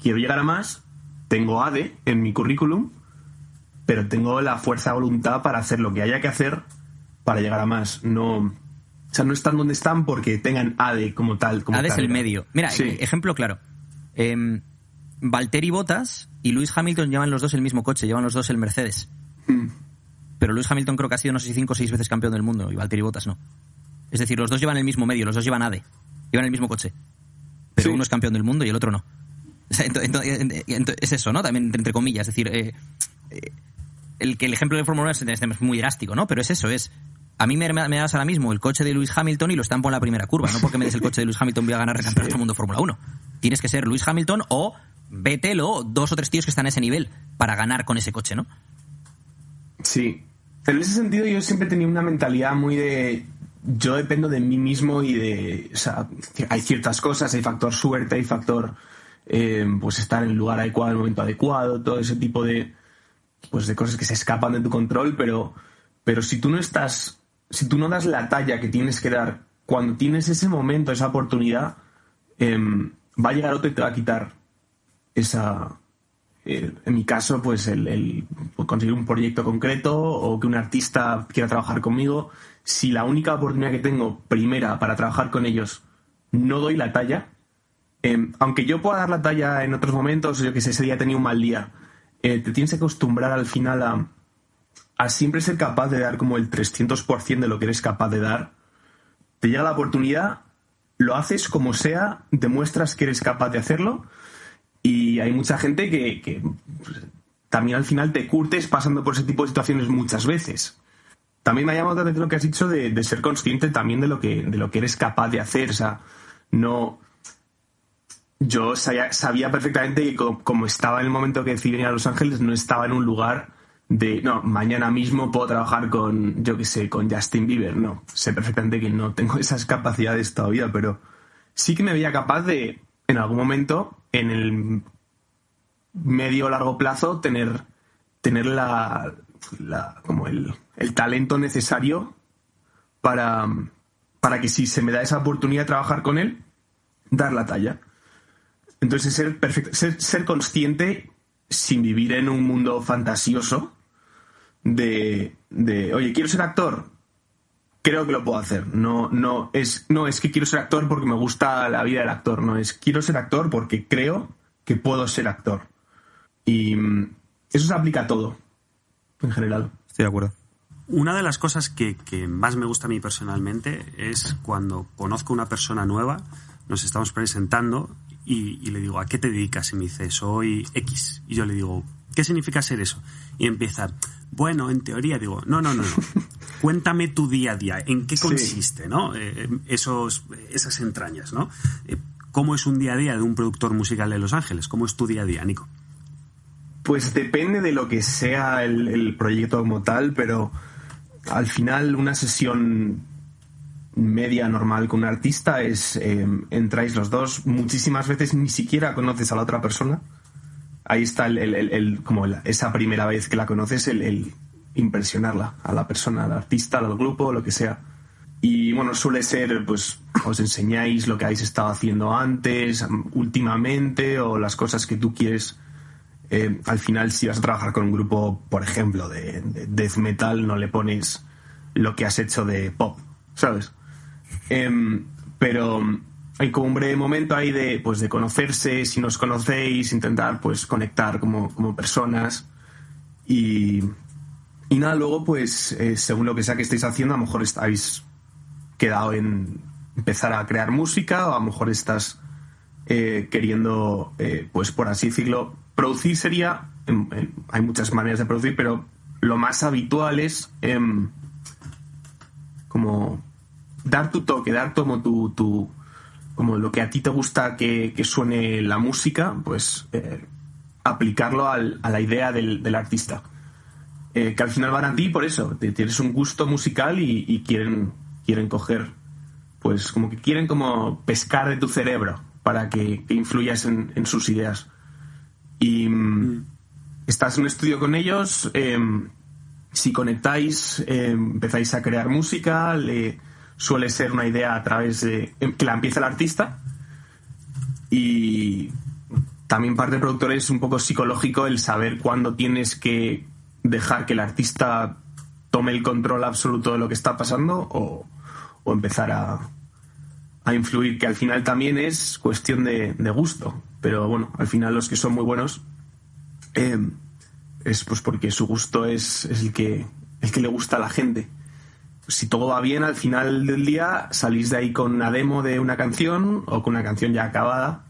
quiero llegar a más, tengo ADE en mi currículum, pero tengo la fuerza de voluntad para hacer lo que haya que hacer para llegar a más. No, o sea, no están donde están porque tengan ADE como tal. ADE es el medio. Mira, sí. Ejemplo claro. Valtteri Bottas y Lewis Hamilton llevan los dos el mismo coche, llevan los dos el Mercedes. Pero Lewis Hamilton creo que ha sido, no sé si 5 o 6 veces campeón del mundo y Valtteri Bottas no. Es decir, los dos llevan el mismo medio, los dos llevan ADE, llevan el mismo coche. Pero uno es campeón del mundo y el otro no. O sea, es eso, ¿no? También entre comillas, es decir... el ejemplo de Fórmula 1 es muy drástico, ¿no? Pero es eso, a mí me das ahora mismo el coche de Lewis Hamilton y lo estampo en la primera curva, no porque me des el coche de Lewis Hamilton voy a ganar el campeonato del mundo de Fórmula 1. Tienes que ser Lewis Hamilton o Vettel o 2 o 3 tíos que están a ese nivel para ganar con ese coche, ¿no? Sí. En ese sentido yo siempre he tenido una mentalidad muy de... Yo dependo de mí mismo y de... O sea, hay ciertas cosas, hay factor suerte, hay factor... pues estar en el lugar adecuado, en el momento adecuado, todo ese tipo de... pues de cosas que se escapan de tu control, pero si tú no das la talla que tienes que dar cuando tienes ese momento, esa oportunidad, va a llegar otro y te va a quitar esa, en mi caso, pues el conseguir un proyecto concreto o que un artista quiera trabajar conmigo. Si la única oportunidad que tengo primera para trabajar con ellos no doy la talla, aunque yo pueda dar la talla en otros momentos, yo que sé, ese día he tenido un mal día, te tienes que acostumbrar al final a siempre ser capaz de dar como el 300% de lo que eres capaz de dar. Te llega la oportunidad, lo haces como sea, demuestras que eres capaz de hacerlo y hay mucha gente que pues, también al final te curtes pasando por ese tipo de situaciones muchas veces. También me ha llamado la atención lo que has dicho de ser consciente también de lo que eres capaz de hacer. O sea, no... Yo sabía perfectamente que como estaba en el momento que decidí venir a Los Ángeles, no estaba en un lugar no, mañana mismo puedo trabajar con, yo qué sé, con Justin Bieber. No, sé perfectamente que no tengo esas capacidades todavía, pero sí que me veía capaz de, en algún momento, en el medio o largo plazo, tener como el talento necesario para que si se me da esa oportunidad de trabajar con él, dar la talla. Entonces ser consciente, sin vivir en un mundo fantasioso, de oye, quiero ser actor, creo que lo puedo hacer. No es que quiero ser actor porque me gusta la vida del actor, no es quiero ser actor porque creo que puedo ser actor. Y eso se aplica a todo, en general. Estoy de acuerdo. Una de las cosas que más me gusta a mí personalmente es cuando conozco a una persona nueva, nos estamos presentando y le digo, ¿a qué te dedicas? Y me dice, soy X. Y yo le digo, ¿qué significa ser eso? Y empieza, bueno, en teoría, digo, no. Cuéntame tu día a día, ¿en qué consiste, ¿no? Esas entrañas, ¿no? ¿Cómo es un día a día de un productor musical de Los Ángeles? ¿Cómo es tu día a día, Nico? Pues depende de lo que sea el proyecto como tal, pero al final una sesión media normal con un artista es entráis los dos, muchísimas veces ni siquiera conoces a la otra persona. Ahí está esa primera vez que la conoces, el impresionarla a la persona, al artista, al grupo, lo que sea. Y bueno, suele ser, pues, os enseñáis lo que habéis estado haciendo antes, últimamente, o las cosas que tú quieres. Al final, si vas a trabajar con un grupo, por ejemplo, de death metal, no le pones lo que has hecho de pop, ¿sabes? Pero hay como un breve momento ahí de conocerse, si nos conocéis, intentar pues conectar como personas y nada, luego pues según lo que sea que estéis haciendo, a lo mejor habéis quedado en empezar a crear música, o a lo mejor estás queriendo, pues por así decirlo, producir. Sería hay muchas maneras de producir, pero lo más habitual es como dar tu toque, dar como como lo que a ti te gusta que suene la música, pues aplicarlo a la idea del artista, que al final van a ti por eso, tienes un gusto musical y quieren coger, pues como que quieren como pescar de tu cerebro para que influyas en sus ideas. Y estás en un estudio con ellos, si conectáis, empezáis a crear música, suele ser una idea a través de que la empieza el artista, y también parte del productor es un poco psicológico el saber cuándo tienes que dejar que el artista tome el control absoluto de lo que está pasando o empezar a influir, que al final también es cuestión de gusto, pero bueno, al final los que son muy buenos es pues porque su gusto es el que le gusta a la gente. Si todo va bien, al final del día salís de ahí con una demo de una canción o con una canción ya acabada,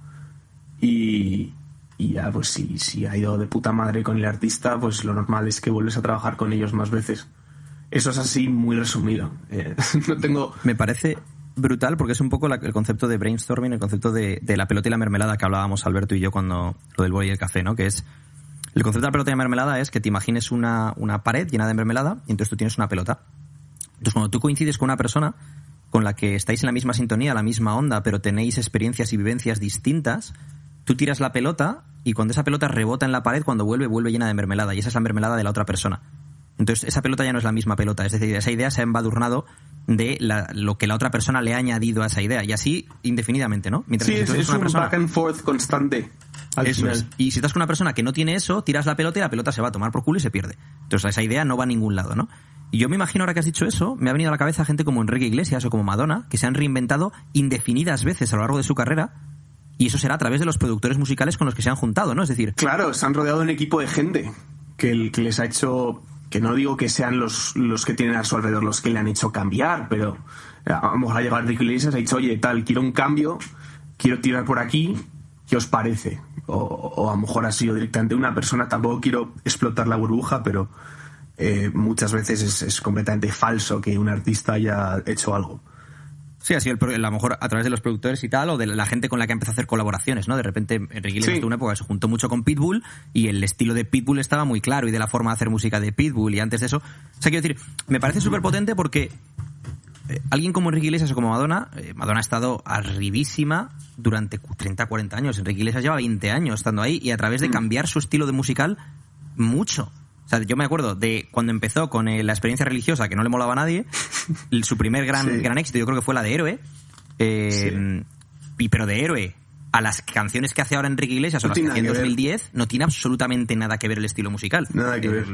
y ya pues si ha ido de puta madre con el artista, pues lo normal es que vuelves a trabajar con ellos más veces. Eso es así muy resumido. No tengo... Me parece brutal porque es un poco el concepto de brainstorming, el concepto de la pelota y la mermelada que hablábamos Alberto y yo cuando lo del boli y el café, ¿no? Que es el concepto de la pelota y la mermelada es que te imagines una pared llena de mermelada y entonces tú tienes una pelota. Entonces, cuando tú coincides con una persona con la que estáis en la misma sintonía, la misma onda, pero tenéis experiencias y vivencias distintas, tú tiras la pelota y cuando esa pelota rebota en la pared, cuando vuelve llena de mermelada, y esa es la mermelada de la otra persona. Entonces, esa pelota ya no es la misma pelota, es decir, esa idea se ha embadurnado de lo que la otra persona le ha añadido a esa idea, y así indefinidamente, ¿no? Mientras sí, es un back and forth constante. Eso es. Y si estás con una persona que no tiene eso, tiras la pelota y la pelota se va a tomar por culo y se pierde. Entonces, esa idea no va a ningún lado, ¿no? Y yo me imagino, ahora que has dicho eso, me ha venido a la cabeza gente como Enrique Iglesias o como Madonna, que se han reinventado indefinidas veces a lo largo de su carrera, y eso será a través de los productores musicales con los que se han juntado, ¿no? Es decir... Claro, se han rodeado de un equipo de gente que les ha hecho... Que no digo que sean los que tienen a su alrededor los que le han hecho cambiar, pero a lo mejor ha llegado Enrique Iglesias y ha dicho, oye, tal, quiero un cambio, quiero tirar por aquí, ¿qué os parece? O a lo mejor ha sido directamente una persona, tampoco quiero explotar la burbuja, pero... muchas veces es completamente falso que un artista haya hecho algo. Sí, ha sido a lo mejor a través de los productores y tal, o de la gente con la que empezó a hacer colaboraciones, ¿no? De repente Enrique Iglesias tuvo una época que se juntó mucho con Pitbull y el estilo de Pitbull estaba muy claro y de la forma de hacer música de Pitbull, y antes de eso... O sea, quiero decir, me parece súper potente porque alguien como Enrique Iglesias o como Madonna, Madonna ha estado arribísima durante 30, 40 años. Enrique Iglesias lleva 20 años estando ahí y a través de cambiar su estilo de musical mucho. O sea, yo me acuerdo de cuando empezó con la experiencia religiosa, que no le molaba a nadie, su primer gran éxito, yo creo que fue la de Héroe. Pero de Héroe a las canciones que hace ahora Enrique Iglesias o las que hacía en 2010, no tiene absolutamente nada que ver el estilo musical. Nada que ver.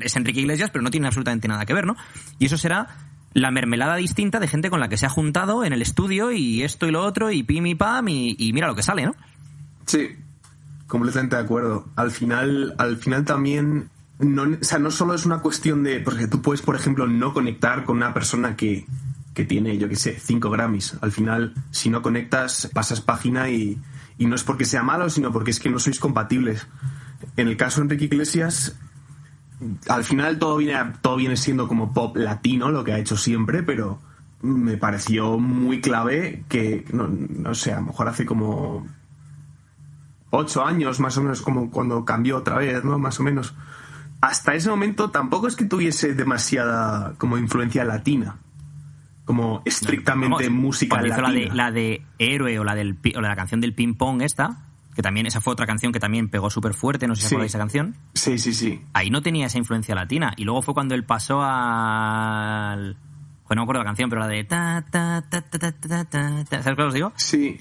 Es Enrique Iglesias, pero no tiene absolutamente nada que ver, ¿no? Y eso será la mermelada distinta de gente con la que se ha juntado en el estudio y esto y lo otro y pim y pam y mira lo que sale, ¿no? Sí, completamente de acuerdo. Al final también... No, o sea, no solo es una cuestión de... Porque tú puedes, por ejemplo, no conectar con una persona que tiene, yo qué sé, 5 Grammys. Al final, si no conectas, pasas página y no es porque sea malo, sino porque es que no sois compatibles. En el caso de Enrique Iglesias, al final todo viene siendo como pop latino, lo que ha hecho siempre, pero me pareció muy clave que, no sé, a lo mejor hace como 8 años, más o menos, como cuando cambió otra vez, ¿no? Más o menos. Hasta ese momento tampoco es que tuviese demasiada como influencia latina, como estrictamente música latina. Hizo la de Héroe o la de la canción del ping pong esta, que también esa fue otra canción que también pegó súper fuerte, no sé si acordáis de esa canción. Sí. Ahí no tenía esa influencia latina y luego fue cuando él pasó al... Pues no me acuerdo la canción, pero la de ¿sabes qué os digo? Sí.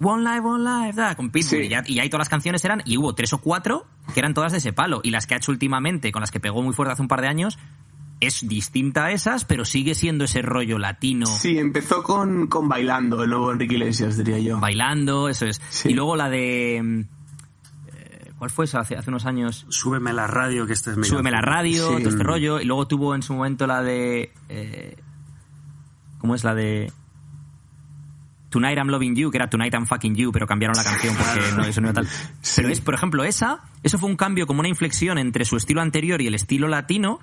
One Life, con Pitbull. Sí. Y ahí todas las canciones eran, y hubo 3 o 4 que eran todas de ese palo. Y las que ha hecho últimamente, con las que pegó muy fuerte hace un par de años, es distinta a esas, pero sigue siendo ese rollo latino. Sí, empezó con Bailando, el nuevo Enrique Iglesias, diría yo. Bailando, eso es. Sí. Y luego la de... ¿Cuál fue esa? Hace unos años. Súbeme la radio, que este es Súbeme la radio, todo este rollo. Y luego tuvo en su momento la de... ¿Cómo es la de...? Tonight I'm Loving You, que era Tonight I'm Fucking You, pero cambiaron la canción porque eso no era tal. Pero es, por ejemplo, eso fue un cambio, como una inflexión entre su estilo anterior y el estilo latino,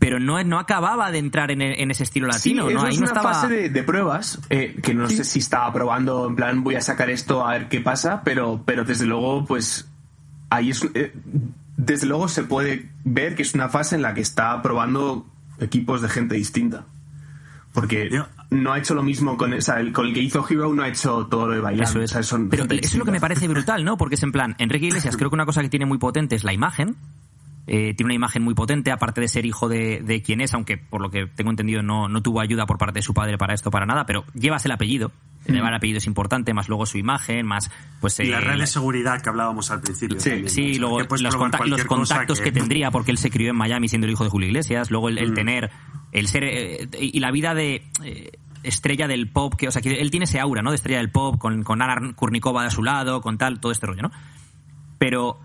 pero no acababa de entrar en ese estilo latino. Sí, ¿no? Ahí es una fase de pruebas, que no sé si estaba probando, en plan, voy a sacar esto a ver qué pasa, pero desde luego, pues... Ahí desde luego se puede ver que es una fase en la que está probando equipos de gente distinta. Porque no ha hecho lo mismo con el que hizo Hero, no ha hecho todo lo de bailar. Eso es. O sea, pero eso es lo que me parece brutal, ¿no? Porque es en plan, Enrique Iglesias creo que una cosa que tiene muy potente es la imagen. Tiene una imagen muy potente, aparte de ser hijo de quien es, aunque por lo que tengo entendido no tuvo ayuda por parte de su padre para esto, para nada, pero llevas el apellido. Llevar el apellido es importante, más luego su imagen, más pues y la red de seguridad que hablábamos al principio. Sí, luego los contactos que tendría, porque él se crió en Miami siendo el hijo de Julio Iglesias, luego el tener, el ser y la vida de estrella del pop, que, o sea, que él tiene ese aura, ¿no? De estrella del pop, con Ana Kurnikova a su lado, con tal, todo este rollo, ¿no? Pero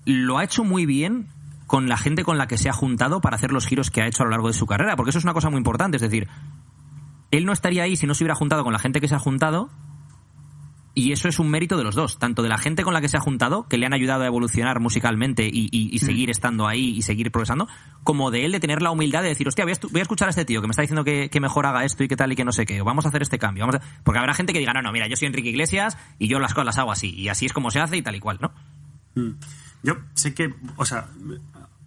lo ha hecho muy bien con la gente con la que se ha juntado para hacer los giros que ha hecho a lo largo de su carrera, porque eso es una cosa muy importante, es decir, él no estaría ahí si no se hubiera juntado con la gente que se ha juntado, y eso es un mérito de los dos, tanto de la gente con la que se ha juntado, que le han ayudado a evolucionar musicalmente y seguir estando ahí y seguir progresando, como de él de tener la humildad de decir, hostia, voy a escuchar a este tío que me está diciendo que mejor haga esto y que tal y que no sé qué, o vamos a hacer este cambio, porque habrá gente que diga, no, mira, yo soy Enrique Iglesias y yo las cosas las hago así, y así es como se hace y tal y cual, ¿no? Yo sé que, o sea,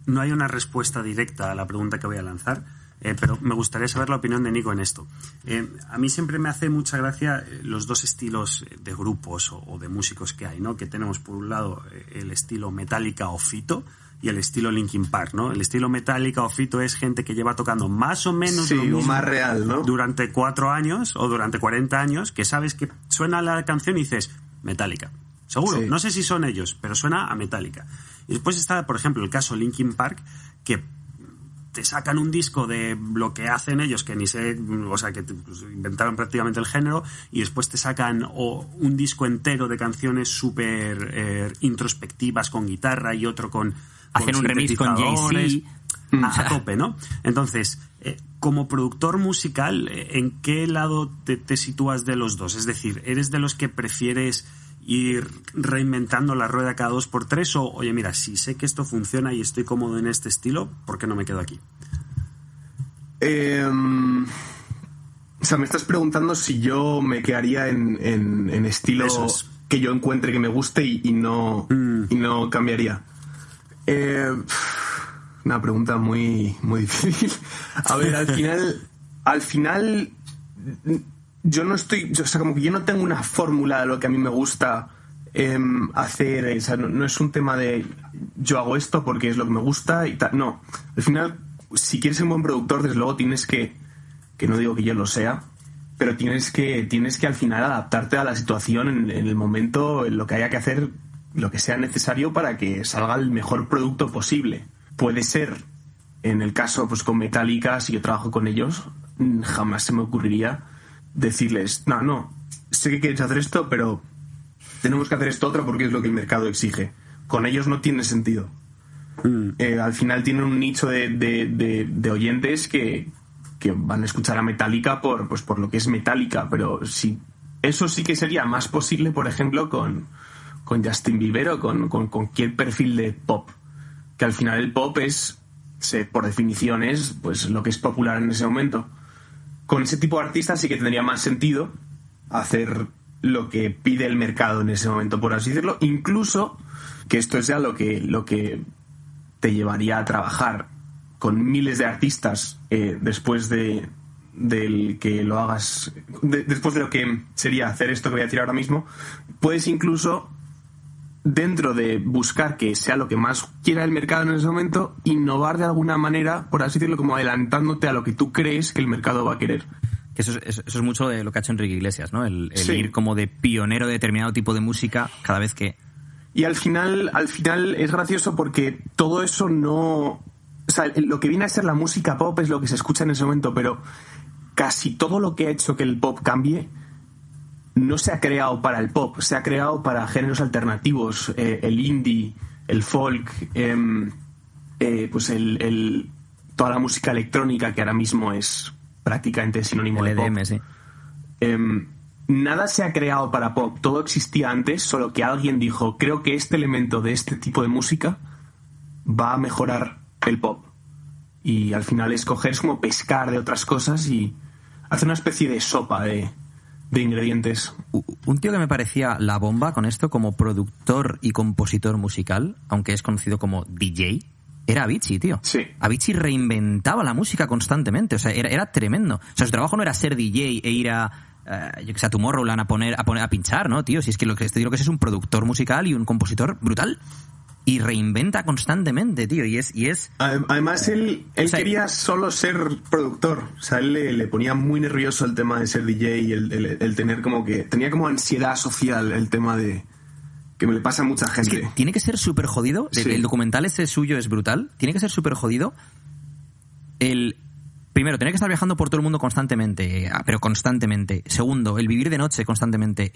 no hay una respuesta directa a la pregunta que voy a lanzar, pero me gustaría saber la opinión de Nico en esto. A mí siempre me hace mucha gracia los dos estilos de grupos o de músicos que hay, ¿no? Que tenemos por un lado el estilo Metallica o Fito y el estilo Linkin Park, ¿no? El estilo Metallica o Fito es gente que lleva tocando más o menos lo mismo más real, ¿no? Durante 4 años o durante 40 años, que sabes que suena la canción y dices Metallica. Seguro, no sé si son ellos, pero suena a Metallica. Y después está, por ejemplo, el caso Linkin Park, que te sacan un disco de lo que hacen ellos, que ni sé, o sea, que inventaron prácticamente el género, y después te sacan un disco entero de canciones súper introspectivas con guitarra y otro con hacen un remix con Jay-Z a tope, ¿no? Entonces, como productor musical, ¿en qué lado te sitúas de los dos? Es decir, ¿eres de los que prefieres ir reinventando la rueda cada 2x3 o, oye, mira, si sé que esto funciona y estoy cómodo en este estilo, ¿por qué no me quedo aquí? sea, me estás preguntando si yo me quedaría en estilo que yo encuentre que me guste y no cambiaría. Una pregunta muy, muy difícil. A ver, al final yo no estoy... O sea, como que yo no tengo una fórmula de lo que a mí me gusta hacer. O sea, no es un tema de yo hago esto porque es lo que me gusta y tal. No. Al final, si quieres ser un buen productor, desde luego tienes que no digo que yo lo sea, pero tienes que al final adaptarte a la situación en el momento, en lo que haya que hacer, lo que sea necesario para que salga el mejor producto posible. Puede ser, en el caso pues con Metallica, si yo trabajo con ellos, jamás se me ocurriría decirles, no, sé que quieres hacer esto, pero tenemos que hacer esto otro porque es lo que el mercado exige. Con ellos no tiene sentido. Al final tienen un nicho de oyentes que van a escuchar a Metallica por lo que es Metallica, pero sí, eso sí que sería más posible, por ejemplo, con Justin Bieber o con cualquier perfil de pop, que al final el pop es, por definición, es pues lo que es popular en ese momento. Con ese tipo de artistas sí que tendría más sentido hacer lo que pide el mercado en ese momento, por así decirlo, incluso que esto sea lo que te llevaría a trabajar con miles de artistas después del que lo hagas, después de lo que sería hacer esto que voy a decir ahora mismo. Puedes incluso, dentro de buscar que sea lo que más quiera el mercado en ese momento, innovar de alguna manera, por así decirlo, como adelantándote a lo que tú crees que el mercado va a querer. Eso es mucho de lo que ha hecho Enrique Iglesias, ¿no? El sí. Ir como de pionero de determinado tipo de música cada vez que... Y al final es gracioso porque todo eso no... O sea, lo que viene a ser la música pop es lo que se escucha en ese momento, pero casi todo lo que ha hecho que el pop cambie no se ha creado para el pop, se ha creado para géneros alternativos, el indie, el folk, pues toda la música electrónica que ahora mismo es prácticamente sinónimo de EDM, pop. sí. Nada se ha creado para pop, todo existía antes, solo que alguien dijo, creo que este elemento de este tipo de música va a mejorar el pop. Y al final es como pescar de otras cosas y hacer una especie de sopa de ingredientes. Un tío que me parecía la bomba con esto como productor y compositor musical, aunque es conocido como DJ, era Avicii, tío. Sí. Avicii reinventaba la música constantemente, o sea, era tremendo. O sea, su trabajo no era ser DJ e ir a yo que sé, a Tomorrowland a pinchar, ¿no, tío? Si es que lo que es un productor musical y un compositor brutal. Y reinventa constantemente, tío. Y es además, él o sea, quería solo ser productor. O sea, él le ponía muy nervioso el tema de ser DJ y el tener como que... Tenía como ansiedad social el tema de... Que me le pasa a mucha gente. Es que tiene que ser súper jodido. Sí. El documental ese suyo es brutal. Tiene que ser súper jodido. Primero, tener que estar viajando por todo el mundo constantemente. Pero constantemente. Segundo, el vivir de noche constantemente.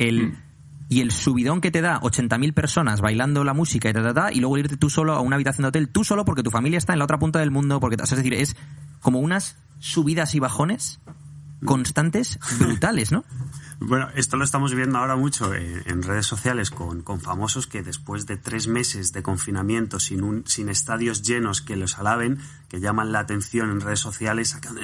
Y el subidón que te da 80.000 personas bailando la música y luego irte tú solo a una habitación de hotel, tú solo porque tu familia está en la otra punta del mundo, porque, o sea, es decir, es como unas subidas y bajones constantes brutales, ¿no? Bueno, esto lo estamos viendo ahora mucho en redes sociales con famosos que después de 3 meses de confinamiento sin estadios llenos que los alaben, que llaman la atención en redes sociales, sacan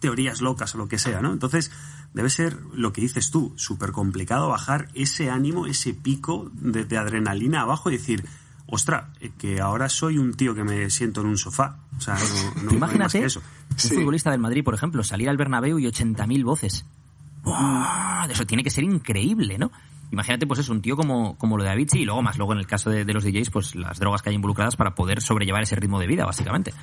teorías locas o lo que sea, ¿no? Entonces, debe ser lo que dices tú, súper complicado bajar ese ánimo, ese pico de adrenalina abajo y decir, ostra, que ahora soy un tío que me siento en un sofá. O sea, no imagínate, más que eso. Un futbolista del Madrid, por ejemplo, salir al Bernabéu y 80.000 voces. ¡Wow! Eso tiene que ser increíble, ¿no? Imagínate, pues es un tío como lo de Avicii y luego en el caso de los DJs, pues las drogas que hay involucradas para poder sobrellevar ese ritmo de vida, básicamente.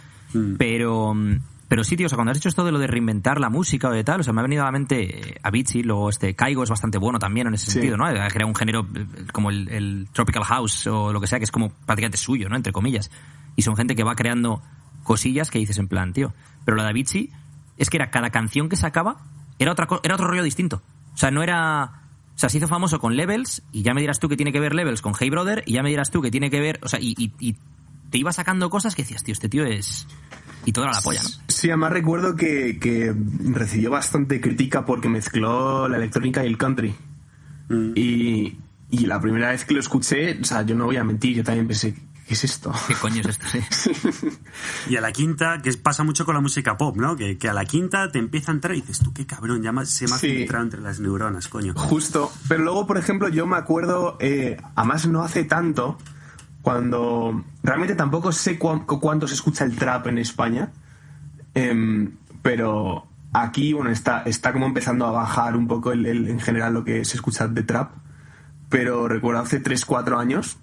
Pero sí, tío, o sea, cuando has hecho esto de lo de reinventar la música o de tal, o sea, me ha venido a la mente Avicii, luego Kygo es bastante bueno también en ese sentido, ¿no? Ha creado un género como el Tropical House o lo que sea, que es como prácticamente suyo, ¿no? Entre comillas. Y son gente que va creando cosillas que dices en plan, tío. Pero la de Avicii es que era cada canción que sacaba era otro rollo distinto. O sea, no era... O sea, se hizo famoso con Levels y ya me dirás tú que tiene que ver Levels con Hey Brother y ya me dirás tú que tiene que ver... O sea, y te iba sacando cosas que decías, tío, este tío es... Y todo era la polla, ¿no? Sí, además recuerdo que recibió bastante crítica porque mezcló la electrónica y el country. Y la primera vez que lo escuché, o sea, yo no voy a mentir, yo también pensé, ¿qué es esto? ¿Qué coño es esto? Sí. Y a la quinta, que pasa mucho con la música pop, ¿no? Que a la quinta te empieza a entrar y dices, tú qué cabrón, se me ha filtrado entre las neuronas, coño. Justo. Pero luego, por ejemplo, yo me acuerdo, además no hace tanto, cuando realmente tampoco sé cuánto se escucha el trap en España, pero aquí, bueno, está como empezando a bajar un poco en general lo que se escucha de trap, pero recuerdo hace 3-4 años,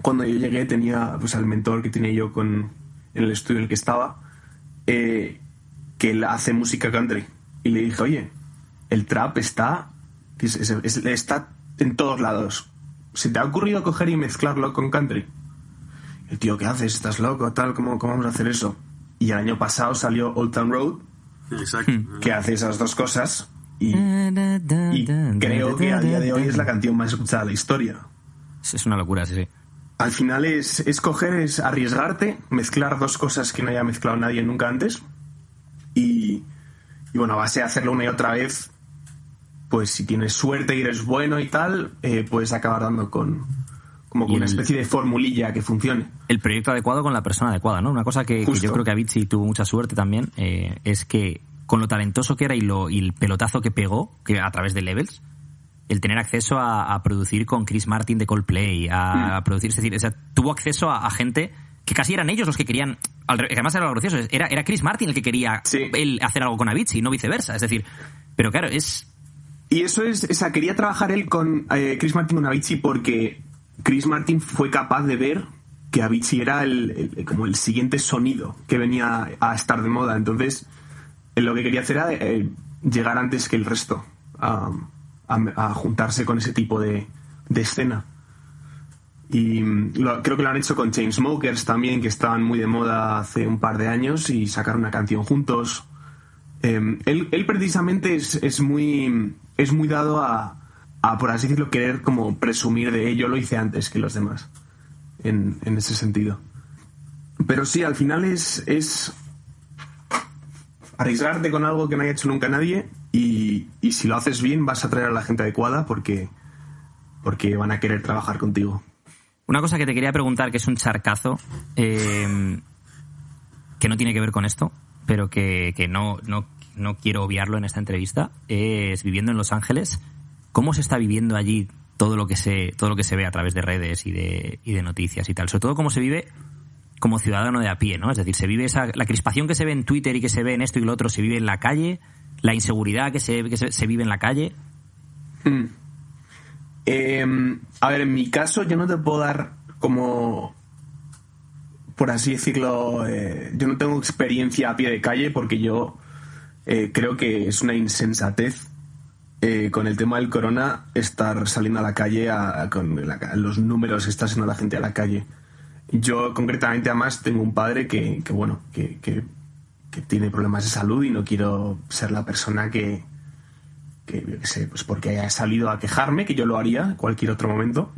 cuando yo llegué, tenía pues al mentor que tenía yo en el estudio en el que estaba, que él hace música country, y le dije, oye, el trap está en todos lados. ¿Se te ha ocurrido coger y mezclarlo con country? El tío, ¿qué haces? ¿Estás loco? Tal, ¿cómo vamos a hacer eso? Y el año pasado salió Old Town Road, Exacto. que hace esas dos cosas, y creo que a día de hoy es la canción más escuchada de la historia. Es una locura, sí. Al final es arriesgarte, mezclar dos cosas que no haya mezclado nadie nunca antes, y bueno, a base de hacerlo una y otra vez, pues si tienes suerte y eres bueno y tal, puedes acabar dando con una especie de formulilla que funcione. El proyecto adecuado con la persona adecuada, ¿no? Una cosa que yo creo que Avicii tuvo mucha suerte también, es que con lo talentoso que era y el pelotazo que pegó, que a través de Levels, el tener acceso a producir con Chris Martin de Coldplay, a producir, es decir, o sea, tuvo acceso a gente que casi eran ellos los que querían, además era lo gracioso, era Chris Martin el que quería él hacer algo con Avicii, no viceversa, es decir, pero claro, Y eso quería trabajar él con Chris Martin con Avicii porque Chris Martin fue capaz de ver que Avicii era como el siguiente sonido que venía a estar de moda. Entonces, lo que quería hacer era llegar antes que el resto a juntarse con ese tipo de escena. Y creo que lo han hecho con Chainsmokers también, que estaban muy de moda hace un par de años y sacaron una canción juntos. Él precisamente es muy dado a, por así decirlo, querer como presumir de yo lo hice antes que los demás, en ese sentido. Pero sí, al final es arriesgarte con algo que no haya hecho nunca nadie, y si lo haces bien vas a traer a la gente adecuada porque van a querer trabajar contigo. Una cosa que te quería preguntar, que es un charcazo, que no tiene que ver con esto, pero que no quiero obviarlo en esta entrevista, es viviendo en Los Ángeles, ¿cómo se está viviendo allí todo lo que se ve a través de redes y de noticias y tal? Sobre todo cómo se vive como ciudadano de a pie, ¿no? Es decir, se vive la crispación que se ve en Twitter y que se ve en esto y lo otro, se vive en la calle, la inseguridad que se vive en la calle. A ver, en mi caso yo no te puedo dar como, por así decirlo, yo no tengo experiencia a pie de calle porque yo creo que es una insensatez con el tema del corona estar saliendo a la calle con los números que está haciendo la gente a la calle. Yo concretamente además tengo un padre que tiene problemas de salud y no quiero ser la persona que pues porque haya salido a quejarme, que yo lo haría en cualquier otro momento.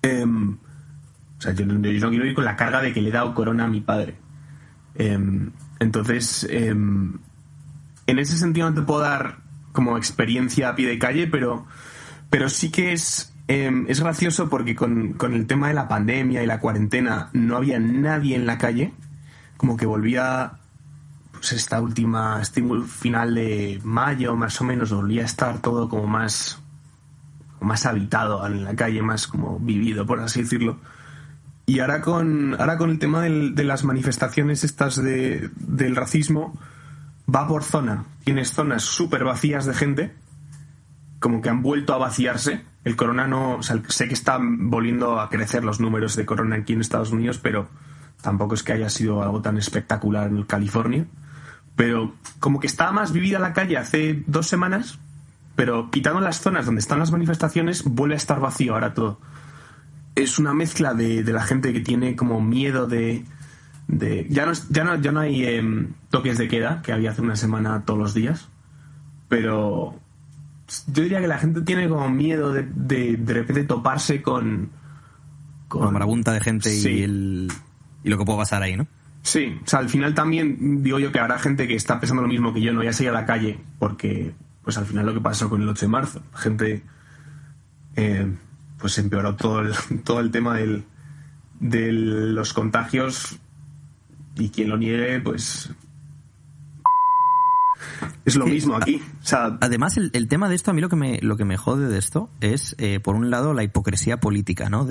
O sea, yo no quiero ir con la carga de que le he dado corona a mi padre. Entonces, en ese sentido no te puedo dar como experiencia a pie de calle, pero sí que es gracioso porque con el tema de la pandemia y la cuarentena no había nadie en la calle, como que volvía, pues este final de mayo más o menos, volvía a estar todo como más habitado en la calle, más como vivido, por así decirlo. Y ahora con el tema de las manifestaciones estas del racismo, va por zona. Tienes zonas súper vacías de gente, como que han vuelto a vaciarse. El corona no... O sea, sé que están volviendo a crecer los números de corona aquí en Estados Unidos, pero tampoco es que haya sido algo tan espectacular en California. Pero como que estaba más vivida la calle hace 2 semanas, pero quitando las zonas donde están las manifestaciones, vuelve a estar vacío ahora todo. Es una mezcla de la gente que tiene como miedo ya no hay toques de queda, que había hace una semana todos los días, pero yo diría que la gente tiene como miedo de repente toparse con una marabunta de gente. Sí. y lo que puede pasar ahí, ¿no? Sí, o sea, al final también digo yo que habrá gente que está pensando lo mismo que yo, no voy a salir a la calle, porque pues al final lo que pasó con el 8 de marzo, gente pues empeoró todo el tema de los contagios, y quien lo niegue, pues es lo mismo aquí. O sea, además, el tema de esto, a mí lo que me jode de esto es, por un lado, la hipocresía política, ¿no?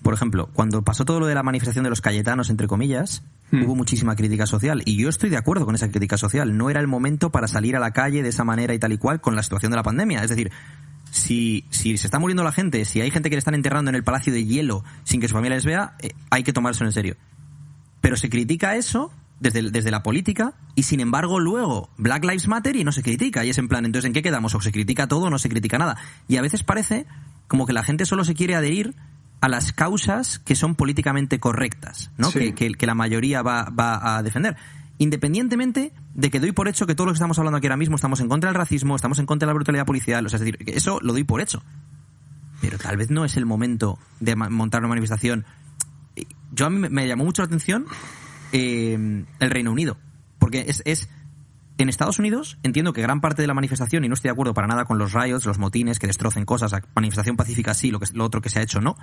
Por ejemplo, cuando pasó todo lo de la manifestación de los cayetanos, entre comillas, hubo muchísima crítica social, y yo estoy de acuerdo con esa crítica social. No era el momento para salir a la calle de esa manera y tal y cual con la situación de la pandemia. Es decir, si se está muriendo la gente, si hay gente que le están enterrando en el Palacio de Hielo sin que su familia les vea, hay que tomárselo en serio. Pero se critica eso desde la política, y sin embargo luego Black Lives Matter y no se critica, y es en plan, entonces ¿en qué quedamos? O se critica todo o no se critica nada. Y a veces parece como que la gente solo se quiere adherir a las causas que son políticamente correctas, ¿no? Sí. Que la mayoría va a defender. Independientemente de que doy por hecho que todos los que estamos hablando aquí ahora mismo estamos en contra del racismo, estamos en contra de la brutalidad policial, o sea, es decir, que eso lo doy por hecho. Pero tal vez no es el momento de montar una manifestación. A mí me llamó mucho la atención el Reino Unido, porque es en Estados Unidos entiendo que gran parte de la manifestación, y no estoy de acuerdo para nada con los riots, los motines que destrocen cosas, la manifestación pacífica sí, lo otro que se ha hecho no,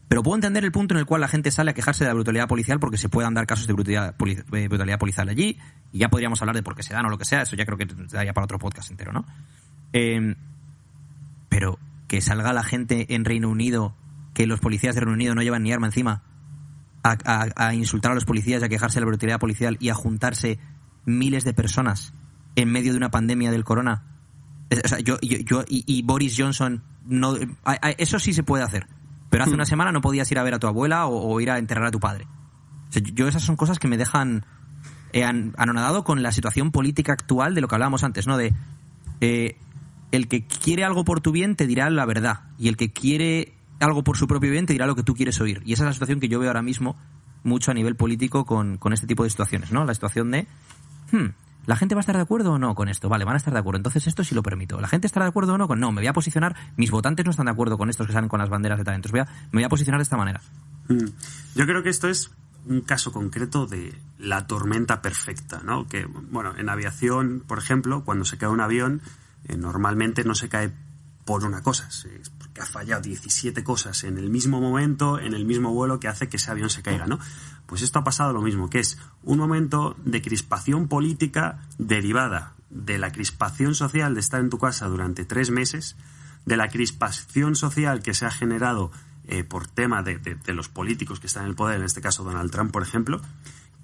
pero puedo entender el punto en el cual la gente sale a quejarse de la brutalidad policial porque se puedan dar casos de brutalidad policial allí, y ya podríamos hablar de por qué se dan o lo que sea, eso ya creo que daría para otro podcast entero, ¿no? Pero que salga la gente en Reino Unido, que los policías de Reino Unido no llevan ni arma encima, a insultar a los policías y a quejarse de la brutalidad policial y a juntarse miles de personas en medio de una pandemia del corona. O sea, y Boris Johnson no, eso sí se puede hacer, pero hace una semana no podías ir a ver a tu abuela o ir a enterrar a tu padre. O sea, esas son cosas que me dejan anonadado con la situación política actual, de lo que hablábamos antes, ¿no? De el que quiere algo por tu bien te dirá la verdad, y el que quiere algo por su propio bien te dirá lo que tú quieres oír. Y esa es la situación que yo veo ahora mismo mucho a nivel político con este tipo de situaciones, ¿no? La situación de ¿la gente va a estar de acuerdo o no con esto? Vale, van a estar de acuerdo, entonces esto sí lo permito. ¿La gente estará de acuerdo o no con? No, me voy a posicionar, mis votantes no están de acuerdo con estos que salen con las banderas de tal, entonces me voy a posicionar de esta manera. Yo creo que esto es un caso concreto de la tormenta perfecta, ¿no? Que, bueno, en aviación, por ejemplo, cuando se cae un avión, normalmente no se cae por una cosa, es porque ha fallado 17 cosas en el mismo momento, en el mismo vuelo, que hace que ese avión se caiga, ¿no? Pues esto ha pasado lo mismo, que es un momento de crispación política derivada de la crispación social de estar en tu casa durante 3 meses, de la crispación social que se ha generado por tema de los políticos que están en el poder, en este caso Donald Trump, por ejemplo,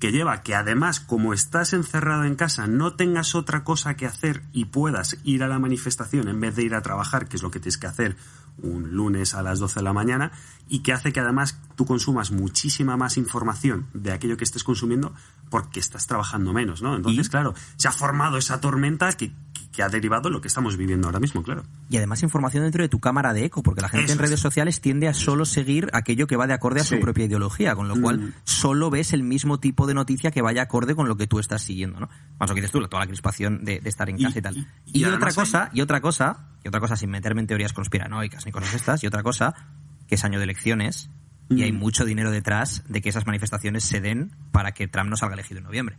que lleva que además, como estás encerrado en casa, no tengas otra cosa que hacer y puedas ir a la manifestación en vez de ir a trabajar, que es lo que tienes que hacer un lunes a las 12 de la mañana, y que hace que además tú consumas muchísima más información de aquello que estés consumiendo porque estás trabajando menos, ¿no? Entonces, claro, se ha formado esa tormenta que ha derivado en lo que estamos viviendo ahora mismo, claro. Y además información dentro de tu cámara de eco, porque la gente en redes sociales tiende a solo seguir aquello que va de acorde a su propia ideología, con lo cual solo ves el mismo tipo de noticia que vaya acorde con lo que tú estás siguiendo, ¿no? Más lo que dices tú, toda la crispación de estar en casa y tal. Y otra cosa, sin meterme en teorías conspiranoicas ni cosas estas, y otra cosa, que es año de elecciones, y hay mucho dinero detrás de que esas manifestaciones se den para que Trump no salga elegido en noviembre.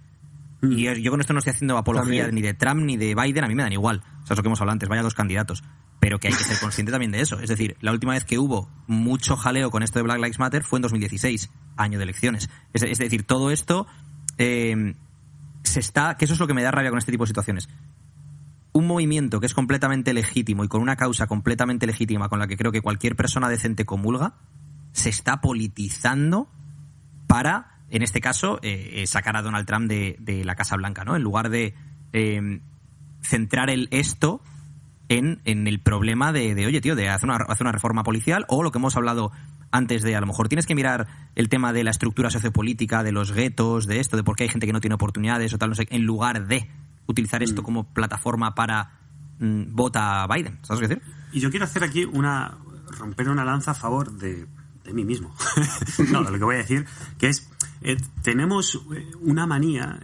Y yo con esto no estoy haciendo apología ni de Trump ni de Biden, a mí me dan igual. O sea, es lo que hemos hablado antes, vaya 2 candidatos. Pero que hay que ser consciente también de eso. Es decir, la última vez que hubo mucho jaleo con esto de Black Lives Matter fue en 2016, año de elecciones. Es decir, todo esto que eso es lo que me da rabia con este tipo de situaciones. Un movimiento que es completamente legítimo y con una causa completamente legítima con la que creo que cualquier persona decente comulga, se está politizando para, en este caso, sacar a Donald Trump de la Casa Blanca, ¿no? En lugar de centrar esto en el problema de oye, tío, de hacer una reforma policial, o lo que hemos hablado antes de, a lo mejor tienes que mirar el tema de la estructura sociopolítica, de los guetos, de esto, de por qué hay gente que no tiene oportunidades o tal, no sé, en lugar de utilizar esto como plataforma para vota a Biden, ¿sabes qué decir? Y yo quiero hacer aquí romper una lanza a favor de mí mismo. No, de lo que voy a decir, que es, tenemos una manía,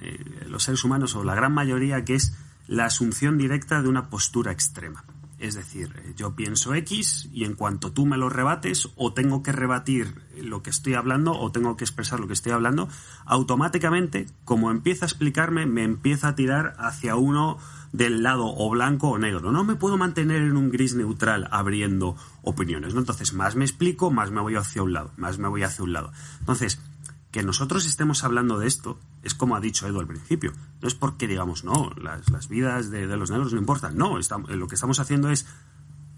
los seres humanos, o la gran mayoría, que es la asunción directa de una postura extrema. Es decir, yo pienso X y en cuanto tú me lo rebates, o tengo que rebatir lo que estoy hablando o tengo que expresar lo que estoy hablando, automáticamente, como empieza a explicarme, me empieza a tirar hacia uno del lado o blanco o negro. No me puedo mantener en un gris neutral abriendo opiniones, ¿no? Entonces, más me explico, más me voy hacia un lado, más me voy hacia un lado. Entonces, que nosotros estemos hablando de esto es como ha dicho Edu al principio. No es porque digamos, no, las vidas de los negros no importan. No, lo que estamos haciendo es,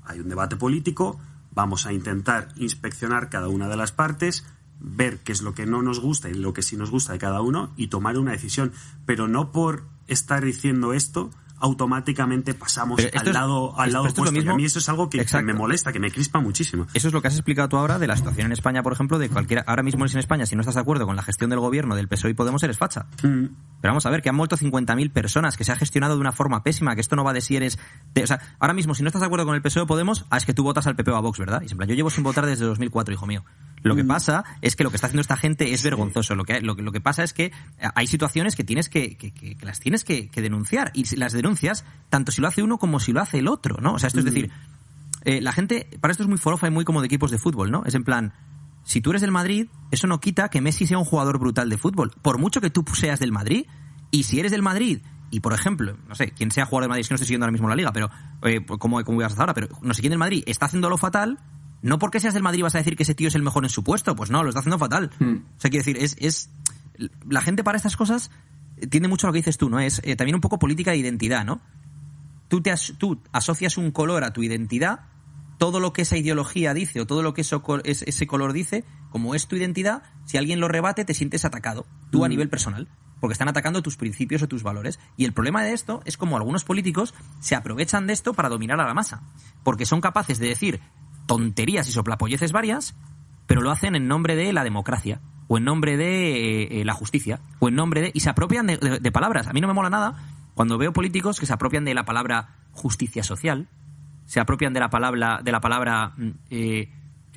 hay un debate político, vamos a intentar inspeccionar cada una de las partes, ver qué es lo que no nos gusta y lo que sí nos gusta de cada uno y tomar una decisión. Pero no por estar diciendo esto automáticamente pasamos al lado opuesto. Y a mí eso es algo que me molesta, que me crispa muchísimo. Eso es lo que has explicado tú ahora de la situación en España, por ejemplo, de cualquiera. Ahora mismo en España, si no estás de acuerdo con la gestión del gobierno del PSOE y Podemos, eres facha. Pero vamos a ver, que han muerto 50.000 personas, que se ha gestionado de una forma pésima, que esto no va de si eres... o sea, ahora mismo, si no estás de acuerdo con el PSOE o Podemos, es que tú votas al PP o a Vox, ¿verdad? Y en plan, yo llevo sin votar desde 2004, hijo mío. Lo que pasa es que lo que está haciendo esta gente es vergonzoso. Lo que pasa es que hay situaciones que tienes que las tienes que denunciar. Y si las denuncias, tanto si lo hace uno como si lo hace el otro, ¿no? O sea, esto es decir, la gente, para esto es muy forofa y muy como de equipos de fútbol, ¿no? Es en plan, si tú eres del Madrid, eso no quita que Messi sea un jugador brutal de fútbol. Por mucho que tú seas del Madrid, y si eres del Madrid, y por ejemplo, no sé, quien sea jugador del Madrid, es que no estoy siguiendo ahora mismo la liga, pero como voy a hacer ahora, pero no sé quién del Madrid está haciéndolo fatal. No porque seas del Madrid vas a decir que ese tío es el mejor en su puesto. Pues no, lo está haciendo fatal. O sea, quiero decir, la gente para estas cosas tiende mucho a lo que dices tú, ¿no? Es también un poco política de identidad, ¿no? Tú asocias un color a tu identidad, todo lo que esa ideología dice o todo lo que ese color dice, como es tu identidad, si alguien lo rebate te sientes atacado, tú a nivel personal, porque están atacando tus principios o tus valores. Y el problema de esto es como algunos políticos se aprovechan de esto para dominar a la masa, porque son capaces de decir tonterías y soplapolleces varias, pero lo hacen en nombre de la democracia, o en nombre de la justicia, o en nombre de... y se apropian de palabras. A mí no me mola nada cuando veo políticos que se apropian de la palabra justicia social, se apropian de la palabra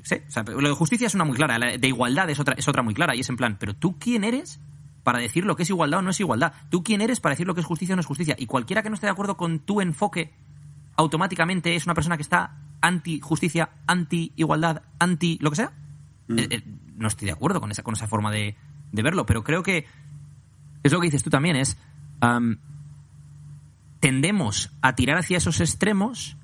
sé, o sea, lo de justicia es una muy clara, la de igualdad es otra muy clara, y es en plan, pero ¿tú quién eres para decir lo que es igualdad o no es igualdad? ¿Tú quién eres para decir lo que es justicia o no es justicia? Y cualquiera que no esté de acuerdo con tu enfoque automáticamente es una persona que está anti-justicia, anti-igualdad, anti lo que sea. No estoy de acuerdo con esa forma de verlo, pero creo que es lo que dices tú también, es tendemos a tirar hacia esos extremos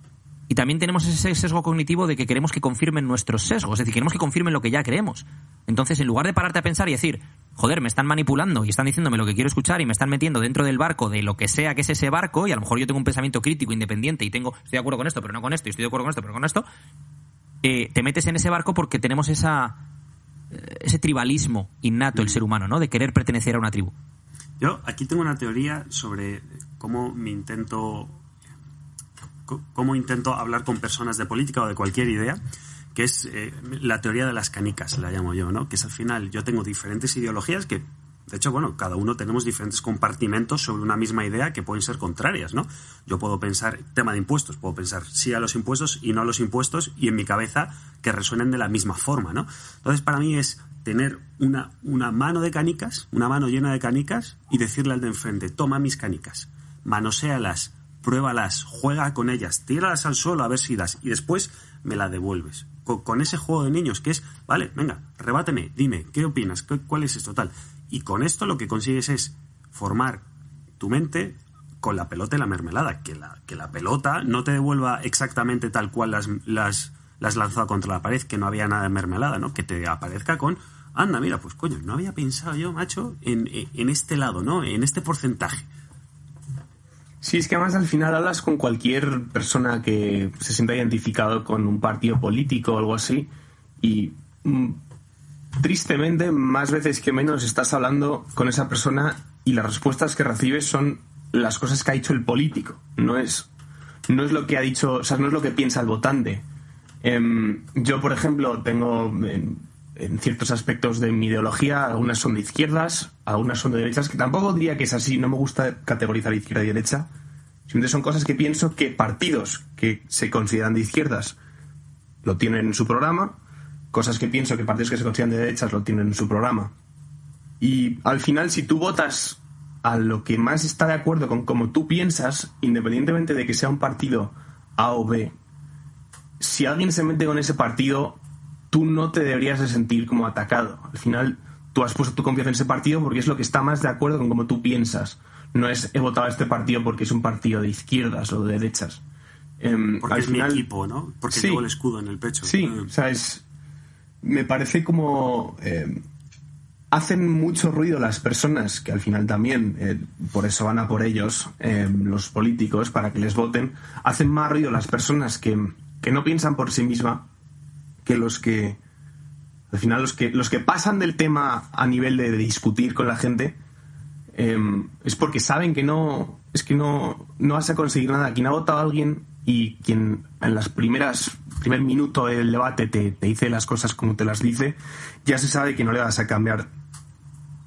y también tenemos ese sesgo cognitivo de que queremos que confirmen nuestros sesgos, es decir, queremos que confirmen lo que ya creemos. Entonces, en lugar de pararte a pensar y decir, joder, me están manipulando y están diciéndome lo que quiero escuchar y me están metiendo dentro del barco de lo que sea que es ese barco, y a lo mejor yo tengo un pensamiento crítico, independiente, y estoy de acuerdo con esto, pero no con esto, y estoy de acuerdo con esto, pero con esto, te metes en ese barco porque tenemos ese tribalismo innato, el ser humano, ¿no? De querer pertenecer a una tribu. Yo aquí tengo una teoría sobre cómo intento hablar con personas de política o de cualquier idea, que es la teoría de las canicas, la llamo yo, ¿no? Que es al final, yo tengo diferentes ideologías que, de hecho, bueno, cada uno tenemos diferentes compartimentos sobre una misma idea que pueden ser contrarias, ¿no? Yo puedo pensar, tema de impuestos, puedo pensar sí a los impuestos y no a los impuestos, y en mi cabeza que resuenen de la misma forma, ¿no? Entonces, para mí es tener una mano de canicas, una mano llena de canicas, y decirle al de enfrente, toma mis canicas, manoséalas, pruébalas, juega con ellas, tíralas al suelo a ver si das, y después me la devuelves. Con ese juego de niños que es, vale, venga, rebáteme, dime, ¿qué opinas? ¿Cuál es esto? Tal. Y con esto lo que consigues es formar tu mente con la pelota y la mermelada, que la pelota no te devuelva exactamente tal cual las lanzado contra la pared, que no había nada de mermelada, ¿no? Que te aparezca con, anda, mira, pues coño, no había pensado yo, macho, en este lado, ¿no? En este porcentaje. Sí, es que además al final hablas con cualquier persona que se sienta identificado con un partido político o algo así, y tristemente, más veces que menos estás hablando con esa persona y las respuestas que recibes son las cosas que ha dicho el político. No es lo que ha dicho, o sea, no es lo que piensa el votante. Yo, por ejemplo, tengo en ciertos aspectos de mi ideología, algunas son de izquierdas, algunas son de derechas, que tampoco diría que es así, no me gusta categorizar izquierda y derecha, simplemente son cosas que pienso que partidos que se consideran de izquierdas lo tienen en su programa, cosas que pienso que partidos que se consideran de derechas lo tienen en su programa. Y al final, si tú votas a lo que más está de acuerdo con cómo tú piensas, independientemente de que sea un partido A o B, si alguien se mete con ese partido, tú no te deberías de sentir como atacado. Al final, tú has puesto tu confianza en ese partido porque es lo que está más de acuerdo con cómo tú piensas. No es he votado a este partido porque es un partido de izquierdas o de derechas. Porque es mi equipo, ¿no? Porque sí, llevo el escudo en el pecho. Sí, o sea, me parece como... hacen mucho ruido las personas, que al final también, por eso van a por ellos, los políticos, para que les voten. Hacen más ruido las personas que no piensan por sí mismas que los que... Al final, los que pasan del tema a nivel de discutir con la gente... es porque saben que no vas a conseguir nada. Quien ha votado a alguien y quien en las primer minuto del debate te dice las cosas como te las dice, ya se sabe que no le vas a cambiar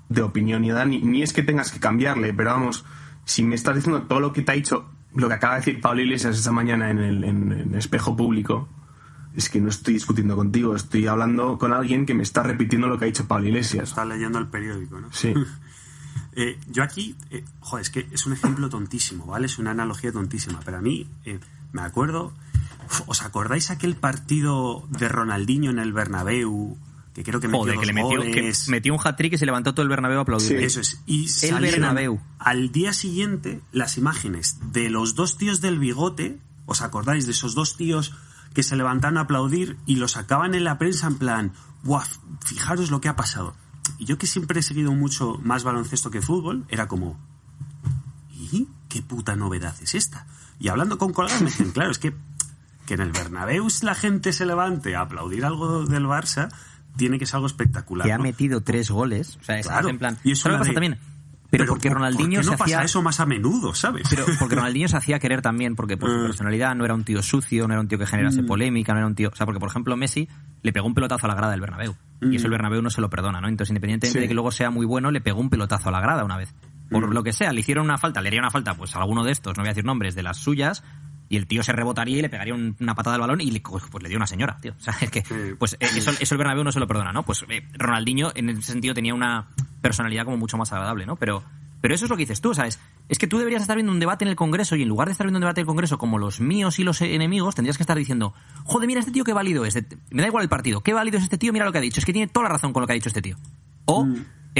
de opinión ni edad, ni es que tengas que cambiarle, pero vamos, si me estás diciendo todo lo que te ha dicho, lo que acaba de decir Pablo Iglesias esa mañana en Espejo Público, es que no estoy discutiendo contigo, estoy hablando con alguien que me está repitiendo lo que ha dicho Pablo Iglesias. Está leyendo el periódico, ¿no? Sí. Yo aquí, es que es un ejemplo tontísimo, ¿vale? Es una analogía tontísima, pero a mí me acuerdo... ¿Os acordáis aquel partido de Ronaldinho en el Bernabéu? Que creo que metió que metió un hat-trick y se levantó todo el Bernabéu a aplaudir. Sí. Eso es. Y el Bernabéu. Al día siguiente las imágenes de los dos tíos del bigote. ¿Os acordáis de esos dos tíos que se levantaron a aplaudir y los sacaban en la prensa en plan, ¡buah! Fijaros lo que ha pasado. Y yo, que siempre he seguido mucho más baloncesto que fútbol, era como, ¿y qué puta novedad es esta? Y hablando con colegas me dicen, claro, es que en el Bernabéu la gente se levante a aplaudir algo del Barça, tiene que ser algo espectacular. Que ¿no? ha metido 3 goles. O sea, claro, en plan. y eso pasa también. Pero porque Ronaldinho ¿por qué no se hacía... pasa eso más a menudo, ¿sabes? Pero porque Ronaldinho se hacía querer también, porque por su personalidad no era un tío sucio, no era un tío que generase polémica, no era un tío... O sea, porque por ejemplo Messi le pegó un pelotazo a la grada del Bernabéu. Y eso el Bernabéu no se lo perdona, ¿no? Entonces, independientemente de que luego sea muy bueno, le pegó un pelotazo a la grada una vez. Por lo que sea, le hicieron una falta, le haría una falta, pues a alguno de estos, no voy a decir nombres, de las suyas, y el tío se rebotaría y le pegaría una patada al balón y pues le dio una señora, tío. O sea, es que pues eso el Bernabéu no se lo perdona, ¿no? Pues Ronaldinho en ese sentido tenía una personalidad como mucho más agradable, ¿no? Pero eso es lo que dices tú, ¿sabes? Es que tú deberías estar viendo un debate en el Congreso y en lugar de estar viendo un debate en el Congreso como los míos y los enemigos, tendrías que estar diciendo, joder, mira este tío qué válido es, me da igual el partido, qué válido es este tío, mira lo que ha dicho, es que tiene toda la razón con lo que ha dicho este tío. O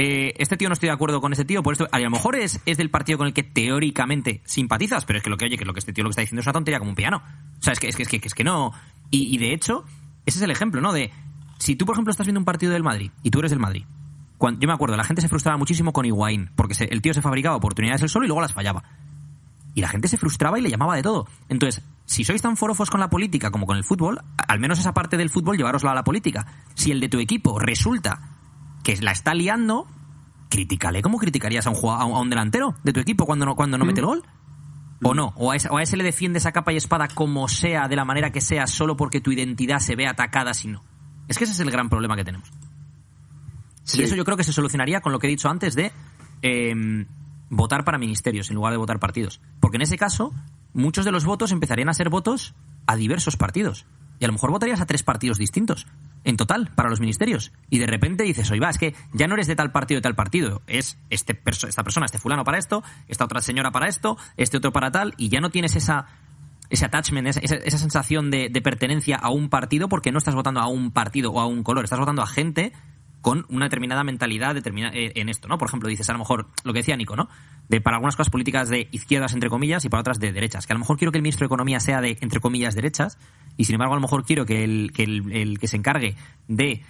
este tío no estoy de acuerdo con este tío, por esto a lo mejor es del partido con el que teóricamente simpatizas, pero es que lo que este tío lo que está diciendo es una tontería como un piano. O sea, es que no. Y de hecho, ese es el ejemplo, ¿no? De si tú, por ejemplo, estás viendo un partido del Madrid y tú eres del Madrid. Yo me acuerdo, la gente se frustraba muchísimo con Higuaín, porque el tío se fabricaba oportunidades él solo y luego las fallaba. Y la gente se frustraba y le llamaba de todo. Entonces, si sois tan forofos con la política como con el fútbol, al menos esa parte del fútbol llevárosla a la política. Si el de tu equipo resulta que la está liando, critícale como criticarías a un delantero de tu equipo cuando no mete el gol. ¿O no? ¿O a ese le defiendes a capa y espada como sea, de la manera que sea, solo porque tu identidad se ve atacada si no? Es que ese es el gran problema que tenemos. Sí. Y eso yo creo que se solucionaría con lo que he dicho antes de votar para ministerios en lugar de votar partidos. Porque en ese caso, muchos de los votos empezarían a ser votos a diversos partidos. Y a lo mejor votarías a 3 partidos distintos, en total, para los ministerios. Y de repente dices, oye, va, es que ya no eres de tal partido, es esta persona, este fulano para esto, esta otra señora para esto, este otro para tal, y ya no tienes ese attachment, esa sensación de pertenencia a un partido, porque no estás votando a un partido o a un color, estás votando a gente con una determinada mentalidad en esto, ¿no? Por ejemplo, dices a lo mejor lo que decía Nico, ¿no? Para algunas cosas políticas de izquierdas, entre comillas, y para otras de derechas. Que a lo mejor quiero que el ministro de Economía sea de, entre comillas, derechas, y sin embargo a lo mejor quiero que el que se encargue de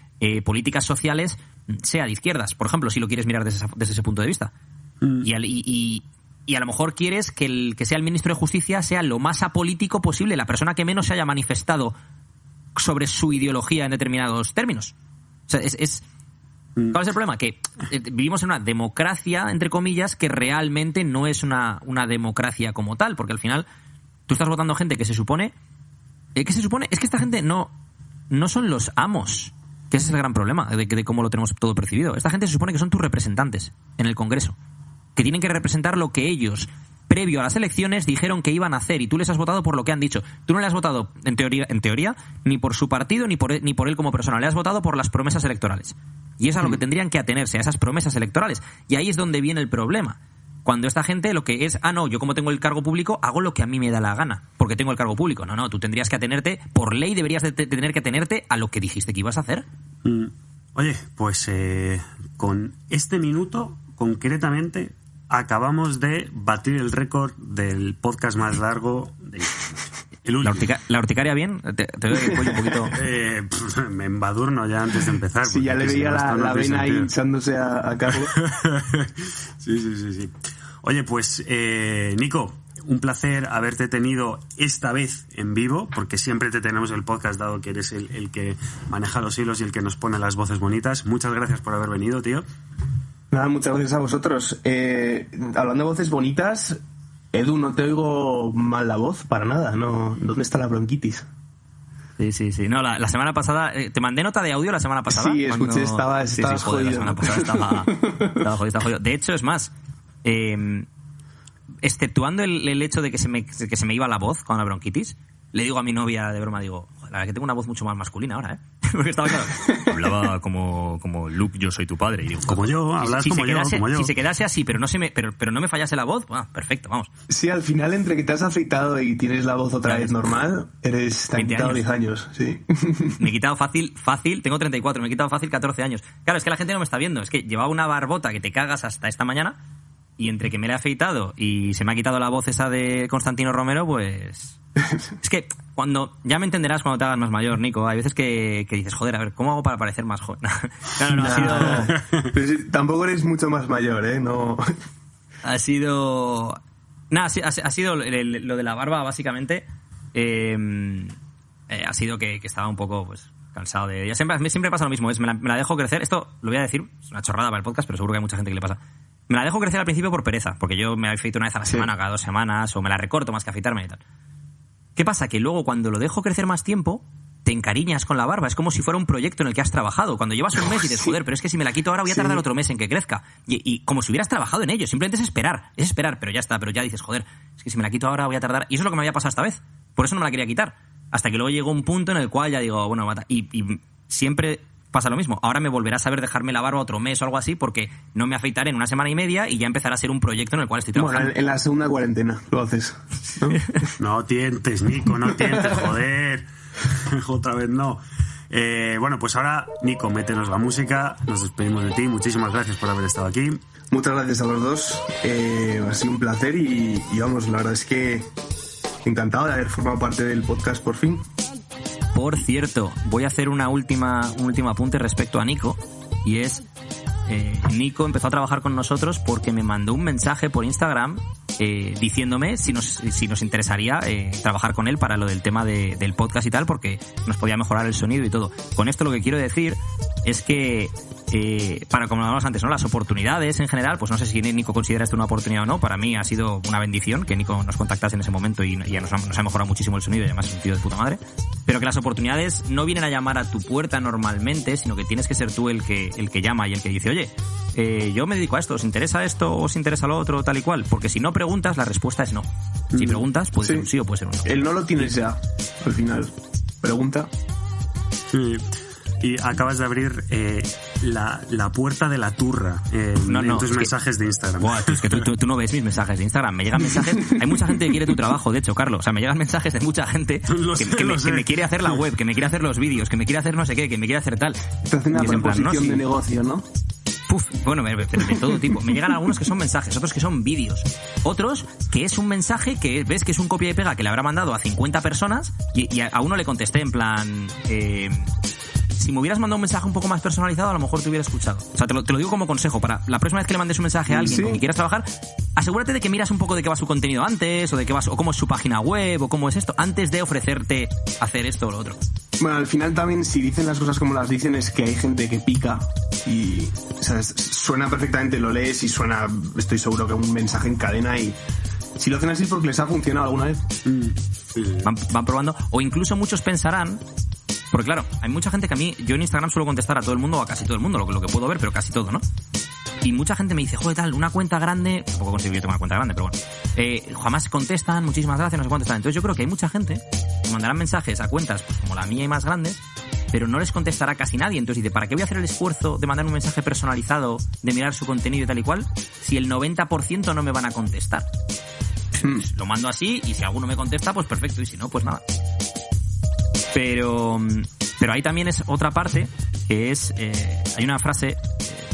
políticas sociales sea de izquierdas, por ejemplo, si lo quieres mirar desde ese punto de vista. Y a lo mejor quieres que el que sea el ministro de Justicia sea lo más apolítico posible, la persona que menos se haya manifestado sobre su ideología en determinados términos. O sea, ¿cuál es el problema? Que vivimos en una democracia, entre comillas, que realmente no es una democracia como tal, porque al final tú estás votando gente que se supone... es que esta gente no son los amos, que ese es el gran problema de cómo lo tenemos todo percibido. Esta gente se supone que son tus representantes en el Congreso, que tienen que representar lo que ellos, previo a las elecciones, dijeron que iban a hacer, y tú les has votado por lo que han dicho. Tú no le has votado, en teoría, ni por su partido ni por él como persona. Le has votado por las promesas electorales. Y es a lo que tendrían que atenerse, a esas promesas electorales. Y ahí es donde viene el problema. Cuando esta gente lo que es, no, yo como tengo el cargo público, hago lo que a mí me da la gana, porque tengo el cargo público. No, tú tendrías que atenerte, por ley deberías de tener que atenerte a lo que dijiste que ibas a hacer. Oye, pues con este minuto, concretamente, acabamos de batir el récord del podcast más largo de el último. ¿La urticaria bien? Te doy el cuello un poquito. Me embadurno ya antes de empezar. Sí, ya le veía la vena ahí hinchándose a Carlos. Sí. Oye, pues Nico, un placer haberte tenido esta vez en vivo, porque siempre te tenemos el podcast, dado que eres el que maneja los hilos y el que nos pone las voces bonitas. Muchas gracias por haber venido, tío. Nada, muchas gracias a vosotros. Hablando de voces bonitas, Edu, no te oigo mal la voz para nada, ¿no? ¿Dónde está la bronquitis? Sí. No, la semana pasada... ¿Te mandé nota de audio la semana pasada? Sí, escuché, estabas jodido. La semana pasada estaba jodido. De hecho, es más... exceptuando el hecho de que se me iba la voz con la bronquitis, le digo a mi novia de broma, digo, la verdad que tengo una voz mucho más masculina ahora, ¿eh? Porque estaba claro, hablaba como Luke, yo soy tu padre. Y digo, como yo, hablas como yo. Si se quedase así, pero no me fallase la voz, perfecto, vamos. Sí, al final, entre que te has afeitado y tienes la voz otra vez normal, te han quitado 10 años, sí. Me he quitado fácil, tengo 34, me he quitado fácil 14 años. Claro, es que la gente no me está viendo, es que llevaba una barbota que te cagas hasta esta mañana, y entre que me la he afeitado y se me ha quitado la voz esa de Constantino Romero, pues... Es que cuando... Ya me entenderás cuando te hagas más mayor, Nico. Hay veces que dices, joder, a ver, ¿cómo hago para parecer más joven? No, ha sido... Pero sí, tampoco eres mucho más mayor, ¿eh? No... Ha sido... Nada, ha sido lo de la barba, básicamente. Ha sido que estaba un poco, pues... cansado de ella. Siempre pasa lo mismo, me la dejo crecer. Esto lo voy a decir, es una chorrada para el podcast, pero seguro que hay mucha gente que le pasa. Me la dejo crecer al principio por pereza, porque yo me afeito una vez a la semana, cada 2 semanas, o me la recorto más que afeitarme y tal. ¿Qué pasa? Que luego cuando lo dejo crecer más tiempo, te encariñas con la barba. Es como si fuera un proyecto en el que has trabajado. Cuando llevas un mes y dices, joder, pero es que si me la quito ahora voy a tardar otro mes en que crezca. Y como si hubieras trabajado en ello. Simplemente es esperar, pero ya está. Pero ya dices, joder, es que si me la quito ahora voy a tardar. Y eso es lo que me había pasado esta vez. Por eso no me la quería quitar. Hasta que luego llegó un punto en el cual ya digo, bueno, y siempre pasa lo mismo. Ahora me volverá a saber dejarme la barba otro mes o algo así, porque no me afeitaré en 1 semana y media y ya empezará a ser un proyecto en el cual estoy trabajando. Bueno, en la segunda cuarentena lo haces, ¿no? No tientes, Nico, no tientes, joder. Otra vez no. Bueno, pues ahora, Nico, métenos la música. Nos despedimos de ti. Muchísimas gracias por haber estado aquí. Muchas gracias a los dos. Ha sido un placer y vamos, la verdad es que encantado de haber formado parte del podcast por fin. Por cierto, voy a hacer un último apunte respecto a Nico, y es, Nico empezó a trabajar con nosotros porque me mandó un mensaje por Instagram diciéndome si nos interesaría trabajar con él para lo del tema del podcast y tal, porque nos podía mejorar el sonido y todo. Con esto lo que quiero decir es que, como hablamos antes, ¿no? Las oportunidades en general, pues no sé si Nico considera esto una oportunidad o no. Para mí ha sido una bendición que Nico nos contactase en ese momento y ya nos ha mejorado muchísimo el sonido y además es un tío de puta madre. Pero que las oportunidades no vienen a llamar a tu puerta normalmente, sino que tienes que ser tú el que llama y el que dice, oye, yo me dedico a esto, ¿os interesa esto o os interesa lo otro, tal y cual? Porque si no preguntas, la respuesta es no. Si preguntas, puede ser un sí o puede ser un no. El no lo tienes ya, al final. Pregunta. Sí. Y acabas de abrir la puerta de la turra en tus mensajes de Instagram. Buah, tío, es que tú no ves mis mensajes de Instagram. Me llegan mensajes... Hay mucha gente que quiere tu trabajo, de hecho, Carlos. O sea, me llegan mensajes de mucha gente que me quiere hacer la web, que me quiere hacer los vídeos, que me quiere hacer no sé qué, que me quiere hacer tal. Te hacen una proposición de negocio, ¿no? Bueno, de todo tipo. Me llegan algunos que son mensajes, otros que son vídeos. Otros que es un mensaje que ves que es un copia y pega que le habrá mandado a 50 personas y a uno le contesté en plan... si me hubieras mandado un mensaje un poco más personalizado, a lo mejor te hubiera escuchado. O sea, te lo digo como consejo. Para la próxima vez que le mandes un mensaje a alguien con quien quieras trabajar, asegúrate de que miras un poco de qué va su contenido antes, o cómo es su página web, o cómo es esto, antes de ofrecerte hacer esto o lo otro. Bueno, al final también, si dicen las cosas como las dicen, es que hay gente que pica y, ¿sabes? Suena perfectamente, lo lees y suena, estoy seguro, que un mensaje en cadena, y si lo hacen así es porque les ha funcionado alguna vez. Van probando, o incluso muchos pensarán... Porque claro, hay mucha gente que yo en Instagram suelo contestar a todo el mundo o a casi todo el mundo, lo que puedo ver, pero casi todo, ¿no? Y mucha gente me dice, joder, tal, una cuenta grande... Tampoco consigo yo tener una cuenta grande, pero bueno. Jamás contestan, muchísimas gracias, no sé cuánto están. Entonces yo creo que hay mucha gente que mandarán mensajes a cuentas pues como la mía y más grandes pero no les contestará casi nadie. Entonces dice, ¿para qué voy a hacer el esfuerzo de mandar un mensaje personalizado, de mirar su contenido y tal y cual, si el 90% no me van a contestar? Pues lo mando así, y si alguno me contesta, pues perfecto, y si no, pues nada. Pero ahí también es otra parte, que es, hay una frase,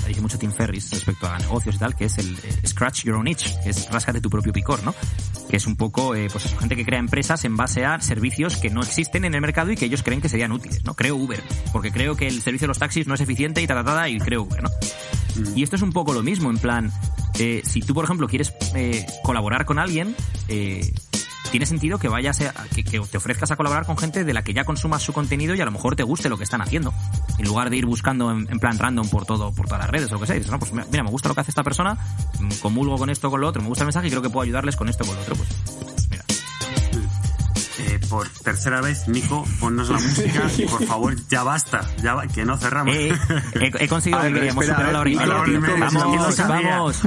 la dice mucho Tim Ferriss respecto a negocios y tal, que es el scratch your own itch, que es ráscate tu propio picor, ¿no? Que es un poco, pues eso, gente que crea empresas en base a servicios que no existen en el mercado y que ellos creen que serían útiles, ¿no? Creo Uber, porque creo que el servicio de los taxis no es eficiente y y creo Uber, ¿no? Y esto es un poco lo mismo, en plan, si tú, por ejemplo, quieres colaborar con alguien, tiene sentido que vayas que te ofrezcas a colaborar con gente de la que ya consumas su contenido y a lo mejor te guste lo que están haciendo, en lugar de ir buscando en plan random por todas las redes o lo que sea. Y dices, no, pues mira, me gusta lo que hace esta persona, comulgo con esto, con lo otro, me gusta el mensaje y creo que puedo ayudarles con esto, con lo otro, pues mira. Por tercera vez, Nico, ponnos la música y por favor, ya basta, que no cerramos. He conseguido lo que quería, hemos superado la hora y media. Vamos.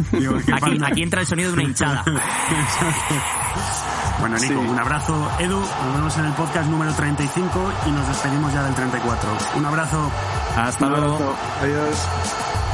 Aquí entra el sonido de una hinchada. Bueno, Nico, un abrazo. Edu, nos vemos en el podcast número 35 y nos despedimos ya del 34. Un abrazo. Hasta luego. Adiós.